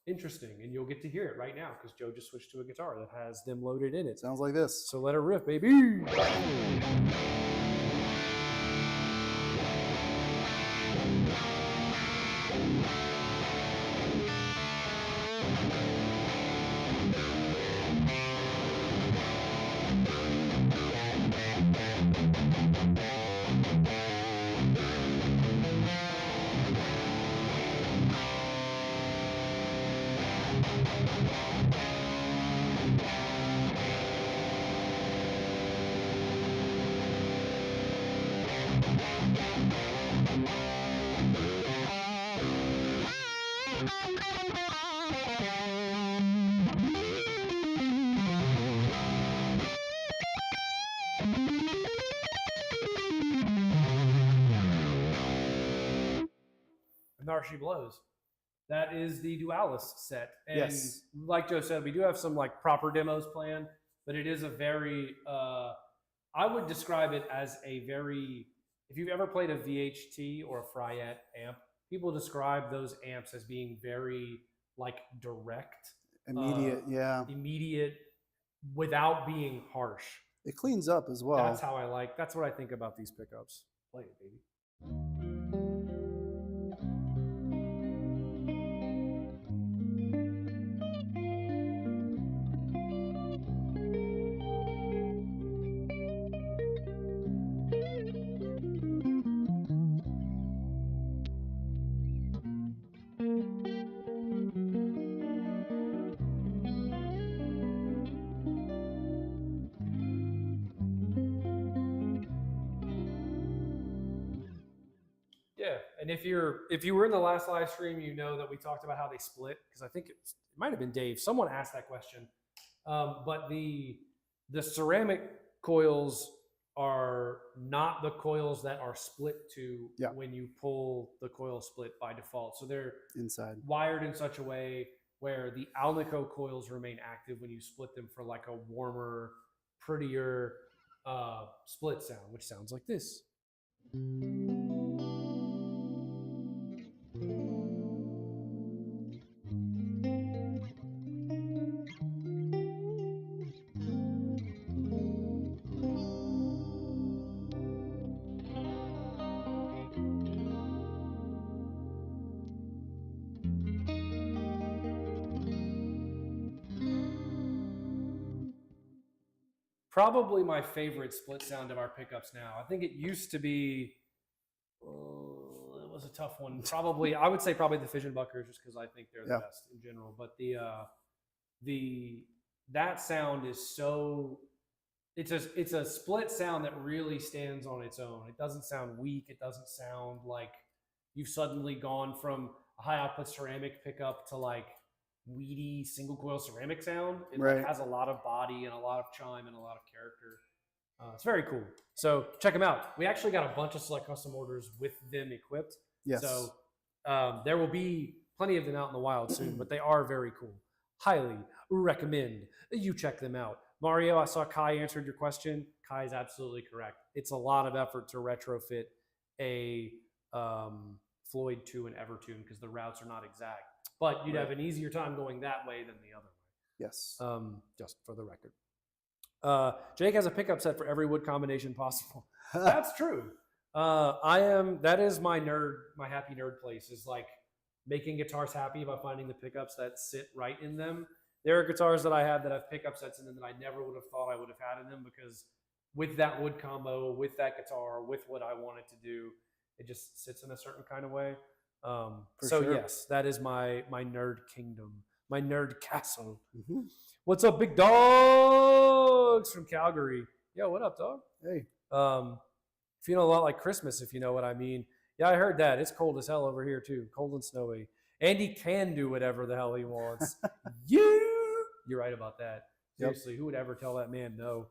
interesting, and you'll get to hear it right now because Joe just switched to a guitar that has them loaded in it. Sounds like this. So let her riff, baby. And there she blows. That is the Dualist set. And yes, like Joe said, we do have some like proper demos planned, but it is a very, I would describe it as a very, if you've ever played a VHT or a Fryette amp, people describe those amps as being very like direct. Immediate, Immediate without being harsh. It cleans up as well. That's how that's what I think about these pickups. Play it, baby. Yeah, and if you were in the last live stream, you know that we talked about how they split, because I think it might have been Dave. Someone asked that question, but the ceramic coils are not the coils that are split to when you pull the coil split by default. So they're inside wired in such a way where the Alnico coils remain active when you split them for like a warmer, prettier split sound, which sounds like this. probably my favorite split sound of our pickups now. I think it used to be, it was a tough one. Probably, I would say probably the Fission Buckers, just because I think they're the best in general. But that sound is so, it's a split sound that really stands on its own. It doesn't sound weak. It doesn't sound like you've suddenly gone from a high output ceramic pickup to like weedy single coil ceramic sound. It like has a lot of body and a lot of chime and a lot of character. It's very cool. So check them out. We actually got a bunch of select custom orders with them equipped. Yes. So there will be plenty of them out in the wild soon, but they are very cool. Highly recommend you check them out. Mario, I saw Kai answered your question. Kai is absolutely correct. It's a lot of effort to retrofit a Floyd to an Evertune because the routes are not exact. But you'd have an easier time going that way than the other way. Yes. Just for the record. Jake has a pickup set for every wood combination possible. That's true. That is my happy nerd place, is like making guitars happy by finding the pickups that sit right in them. There are guitars that I have that have pickup sets in them that I never would have thought I would have had in them, because with that wood combo, with that guitar, with what I want it to do, it just sits in a certain kind of way. Yes, that is my nerd kingdom, my nerd castle. Mm-hmm. What's up, big dogs from Calgary? Yo, what up, dog? Hey. Feeling a lot like Christmas, if you know what I mean. Yeah, I heard that. It's cold as hell over here too, cold and snowy. Andy can do whatever the hell he wants. You're right about that. Seriously, who would ever tell that man no?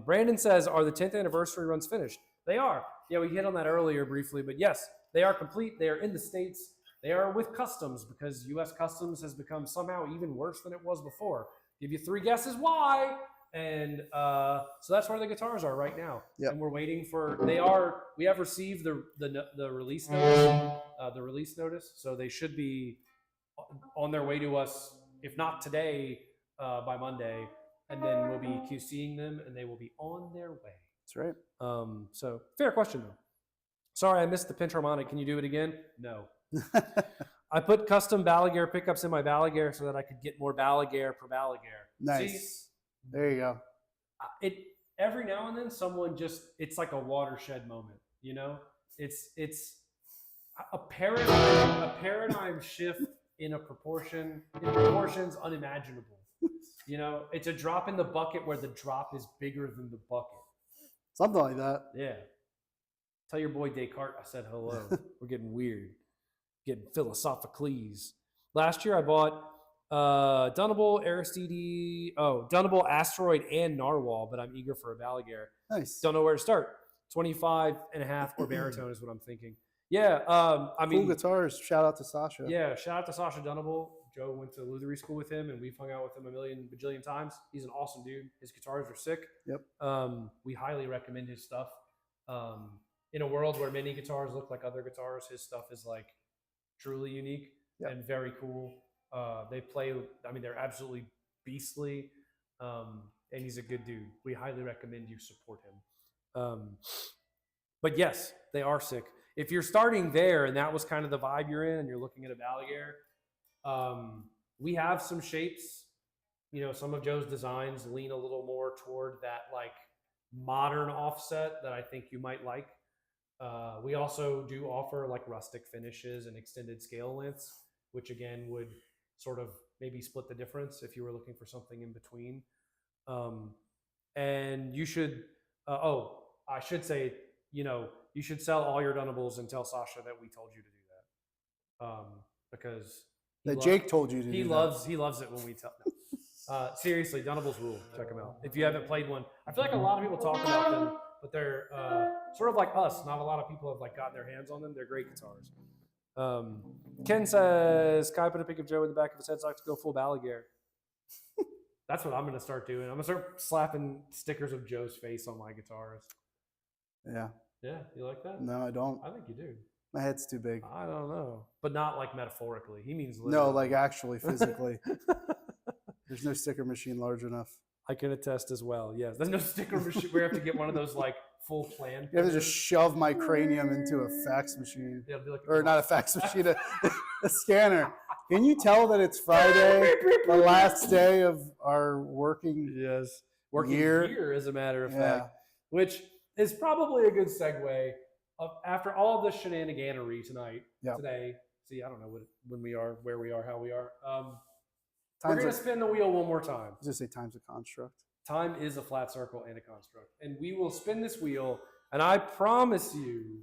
Brandon says, are the 10th anniversary runs finished? They are. Yeah, we hit on that earlier briefly, but yes, they are complete. They are in the States. They are with customs, because U.S. customs has become somehow even worse than it was before. Give you 3 guesses why. And so that's where the guitars are right now. Yep. And we're waiting for, we have received the release notice. So they should be on their way to us, if not today, by Monday. And then we'll be QCing them and they will be on their way. That's right. So fair question though. Sorry, I missed the pinch harmonic. Can you do it again? No. I put custom Balaguer pickups in my Balaguer so that I could get more Balaguer per Balaguer. Nice. See, there you go. Every now and then someone it's like a watershed moment, you know? It's a paradigm shift in proportions unimaginable. You know, it's a drop in the bucket where the drop is bigger than the bucket. Something like that. Yeah. Tell your boy Descartes I said hello. We're getting weird. Getting philosophicalese. Last year I bought Dunnable, Aristide, Dunnable, Asteroid, and Narwhal, but I'm eager for a Balaguer. Nice. Don't know where to start. 25.5 or baritone is what I'm thinking. Yeah, cool guitars. Shout out to Sasha. Yeah, shout out to Sasha Dunnable. Joe went to Lutherie school with him, and we've hung out with him a million bajillion times. He's an awesome dude. His guitars are sick. Yep. We highly recommend his stuff. In a world where many guitars look like other guitars, his stuff is like truly unique and very cool. They play, they're absolutely beastly, and he's a good dude. We highly recommend you support him. But yes, they are sick. If you're starting there and that was kind of the vibe you're in and you're looking at a Balaguer, we have some shapes. You know, some of Joe's designs lean a little more toward that like modern offset that I think you might like. We also do offer like rustic finishes and extended scale lengths, which again would sort of maybe split the difference if you were looking for something in between. And you should, I should say, you should sell all your Dunnables and tell Sasha that we told you to do that. Because Jake told you to do that. He loves it when we tell. No. Seriously, Dunnables rule. Check them out. If you haven't played one, I feel like a lot of people talk about them, but they're sort of like us. Not a lot of people have like gotten their hands on them. They're great guitars. Ken says, Kai put a pic of Joe in the back of his head so I can go full Balaguer. That's what I'm going to start doing. I'm going to start slapping stickers of Joe's face on my guitars. Yeah. Yeah, you like that? No, I don't. I think you do. My head's too big. I don't know. But not like metaphorically. He means literally. No, like actually physically. There's no sticker machine large enough. I can attest as well. Yes. There's no sticker machine. We have to get one of those like full plan. You have to just shove my cranium into a fax machine. Yeah, it'll be like or not a fax machine, a scanner. Can you tell that it's Friday, the last day of our working? Yes. working here, as a matter of fact, which is probably a good segue after all of the shenaniganery today. See, I don't know when we are, where we are, how we are. We're going to spin the wheel one more time. I was going to say time's a construct. Time is a flat circle and a construct. And we will spin this wheel, and I promise you,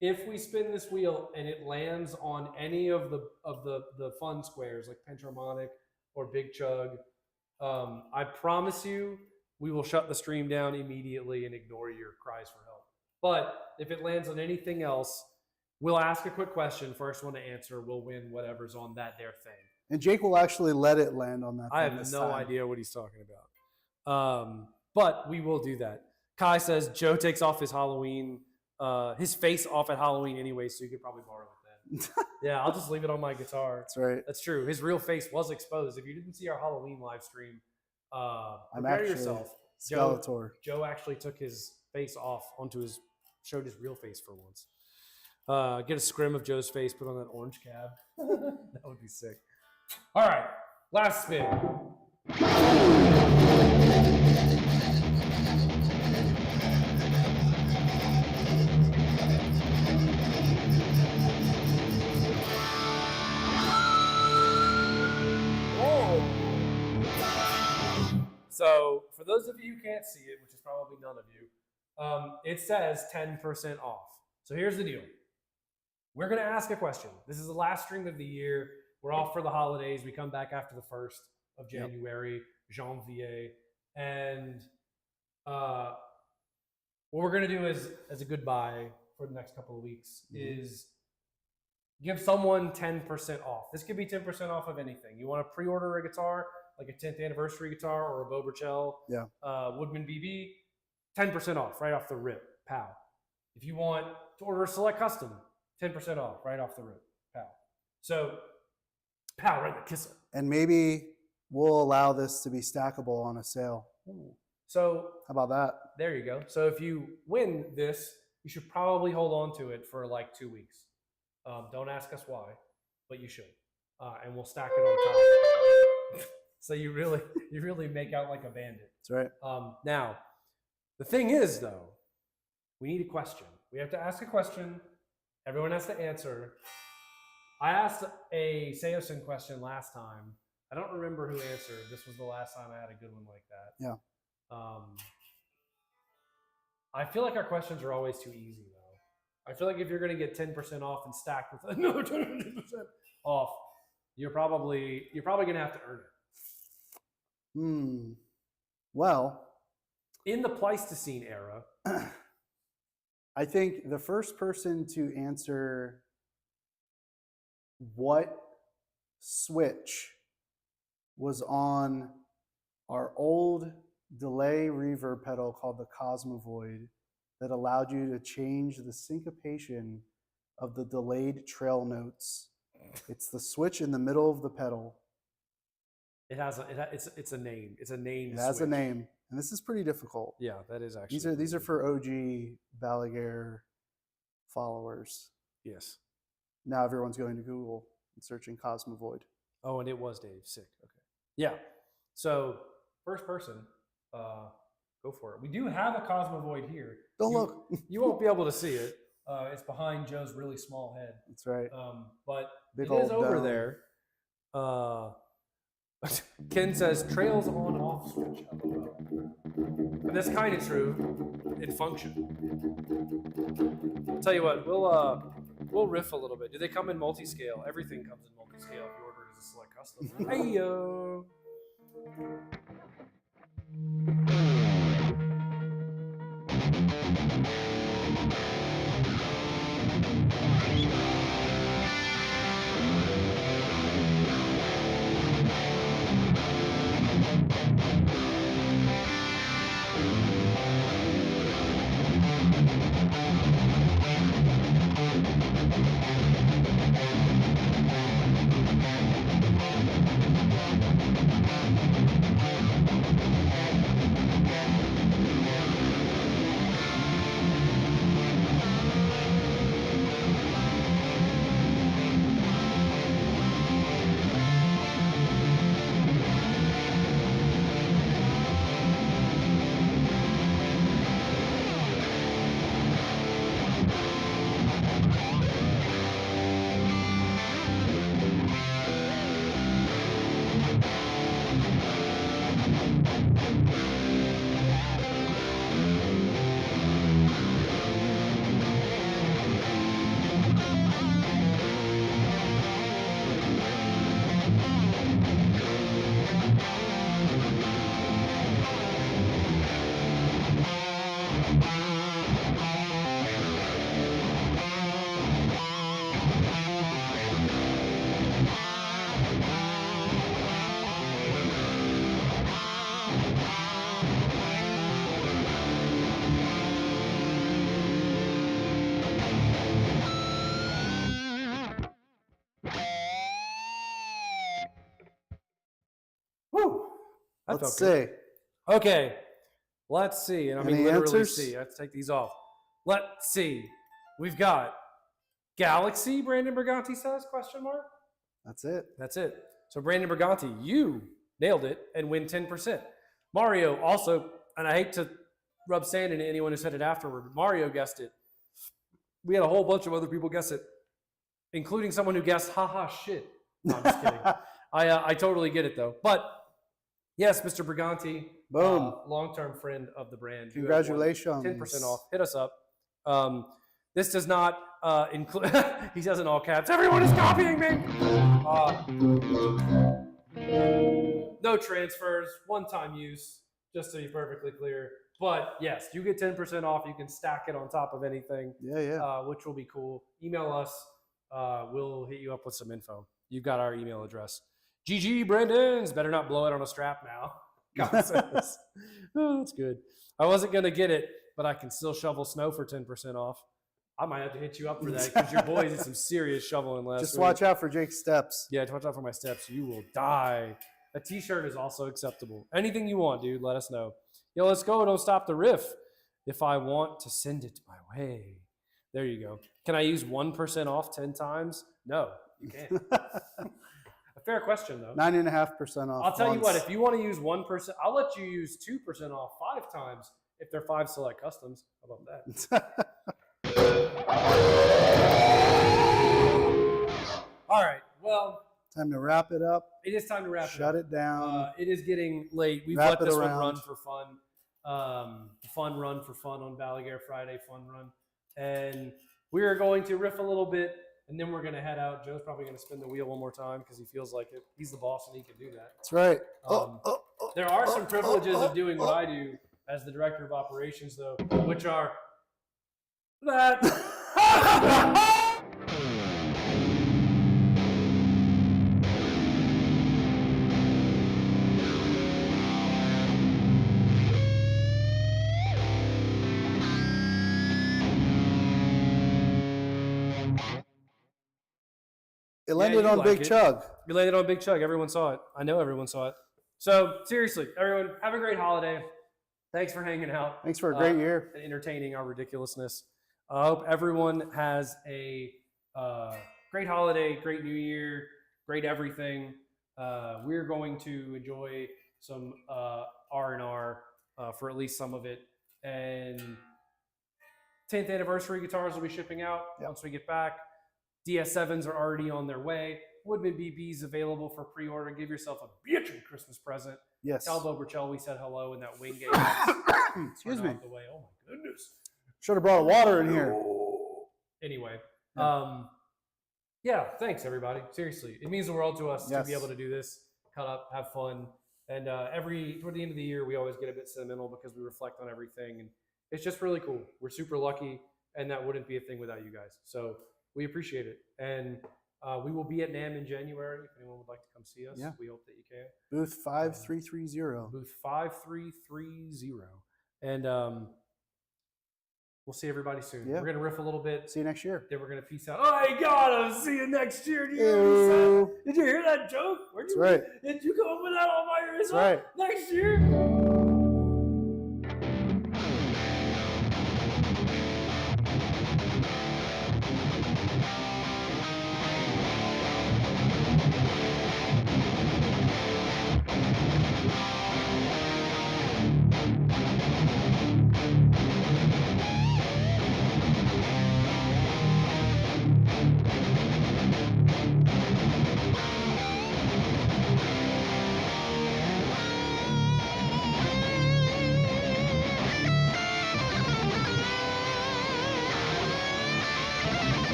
if we spin this wheel and it lands on any of the fun squares, like Pentramonic or Big Chug, I promise you, we will shut the stream down immediately and ignore your cries for help. But if it lands on anything else, we'll ask a quick question. First one to answer will win whatever's on their thing. And Jake will actually let it land on that. I have no idea what he's talking about. But we will do that. Kai says Joe takes off his Halloween, his face off at Halloween anyway, so you could probably borrow it then. Yeah, I'll just leave it on my guitar. That's right. That's true. His real face was exposed. If you didn't see our Halloween live stream, prepare yourself. Skeletor. Joe actually took his face off showed his real face for once. Get a scrim of Joe's face, put on that orange cab. That would be sick. All right, last spin. So, for those of you who can't see it, which is probably none of you, it says 10% off. So here's the deal. We're going to ask a question. This is the last stream of the year. We're off for the holidays. We come back after the 1st of January, Janvier. And what we're going to do as a goodbye for the next couple of weeks is give someone 10% off. This could be 10% off of anything. You want to pre-order a guitar, like a 10th anniversary guitar or a Beau Burchell, Woodman BB, 10% off right off the rip, pow. If you want to order a select custom, 10% off right off the rip, pow. So, pow, right in the kisser. And maybe we'll allow this to be stackable on a sale. Ooh. So, how about that? There you go. So if you win this, you should probably hold on to it for like 2 weeks. Don't ask us why, but you should. And we'll stack it on top. So you really make out like a bandit. That's right. Now, the thing is, though, we need a question. We have to ask a question. Everyone has to answer. I asked a Seosin question last time. I don't remember who answered. This was the last time I had a good one like that. Yeah. I feel like our questions are always too easy, though. I feel like if you're going to get 10% off and stacked with another 10% off, you're probably going to have to earn it. Well, in the Pleistocene era, I think the first person to answer what switch was on our old delay reverb pedal called the Cosmovoid that allowed you to change the syncopation of the delayed trail notes. It's the switch in the middle of the pedal. It's a name. It's a name. It has a name, and this is pretty difficult. Yeah, that is actually. These are for OG Balaguer followers. Yes. Now everyone's going to Google and searching Cosmovoid. Oh, and it was Dave. Sick. Okay. Yeah. So first person, go for it. We do have a Cosmovoid here. Don't look. You won't be able to see it. It's behind Joe's really small head. That's right. But Big it is over there. Ken says trails on off switch. And that's kind of true in function. I'll tell you what, we'll riff a little bit. Do they come in multi-scale? Everything comes in multi-scale if you order it as a select custom. Hey yo. That Let's felt good. see. Okay, let's see. And I mean, Any literally answers? see. I have to take these off. Let's see. We've got Galaxy, Brandon Briganti says, question mark. That's it. That's it. So Brandon Briganti, you nailed it and win 10%. Mario also, and I hate to rub sand into anyone who said it afterward, but Mario guessed it. We had a whole bunch of other people guess it, including someone who guessed, haha, shit. No, I'm just kidding. I totally get it, though. But, yes, Mr. Briganti, Boom. long-term friend of the brand. Congratulations. 10% off. Hit us up. This does not include, he says in all caps, everyone is copying me. No transfers, one-time use, just to be perfectly clear. But yes, you get 10% off. You can stack it on top of anything, which will be cool. Email us. We'll hit you up with some info. You've got our email address. GG Brandons, better not blow it on a strap now. God says. Oh, that's good. I wasn't going to get it, but I can still shovel snow for 10% off. I might have to hit you up for that because your boys did some serious shoveling last week. Just watch out for Jake's steps. Yeah, watch out for my steps. You will die. A t-shirt is also acceptable. Anything you want, dude, let us know. Yo, let's go. Don't stop the riff. If I want to send it my way. There you go. Can I use 1% off 10 times? No, you can't. A fair question, though. 9.5% off. I'll tell you what, if you want to use 1%, I'll let you use 2% off 5 times if they're 5 select customs. How about that? All right. Well, time to wrap it up. It is time to wrap it up. Shut it down. It is getting late. We've let this one run for fun. Fun run for fun on Balaguer Friday. Fun run. And we are going to riff a little bit, and then we're going to head out. Joe's probably going to spin the wheel one more time because he feels like it. He's the boss, and he can do that. That's right. There are some privileges of doing what I do as the director of operations, though, which are that. It landed on Big Chug. You landed on Big Chug. Everyone saw it. I know everyone saw it. So, seriously, everyone, have a great holiday. Thanks for hanging out. Thanks for a great year. And entertaining our ridiculousness. I hope everyone has a great holiday, great new year, great everything. We're going to enjoy some R&R for at least some of it. And 10th anniversary guitars will be shipping out once we get back. DS7s are already on their way. Woodman BB's available for pre-order. Give yourself a bitchin' Christmas present. Yes. Tell Bo Burchell we said hello in that Wingate. Excuse me. The way. Oh my goodness. Should have brought a water in here. Anyway, yeah. Thanks everybody. Seriously, it means the world to us to be able to do this, cut up, have fun, and toward the end of the year we always get a bit sentimental because we reflect on everything, and it's just really cool. We're super lucky, and that wouldn't be a thing without you guys. So. We appreciate it. And we will be at NAMM in January. If anyone would like to come see us, we hope that you can. Booth 5330. Booth 5330. And we'll see everybody soon. Yeah. We're going to riff a little bit. See you next year. Then we're going to peace out. Oh, my God, I'll see you next year. Did you hear that joke? That's right. Did you come up with that all by yourself? That's right. Next year?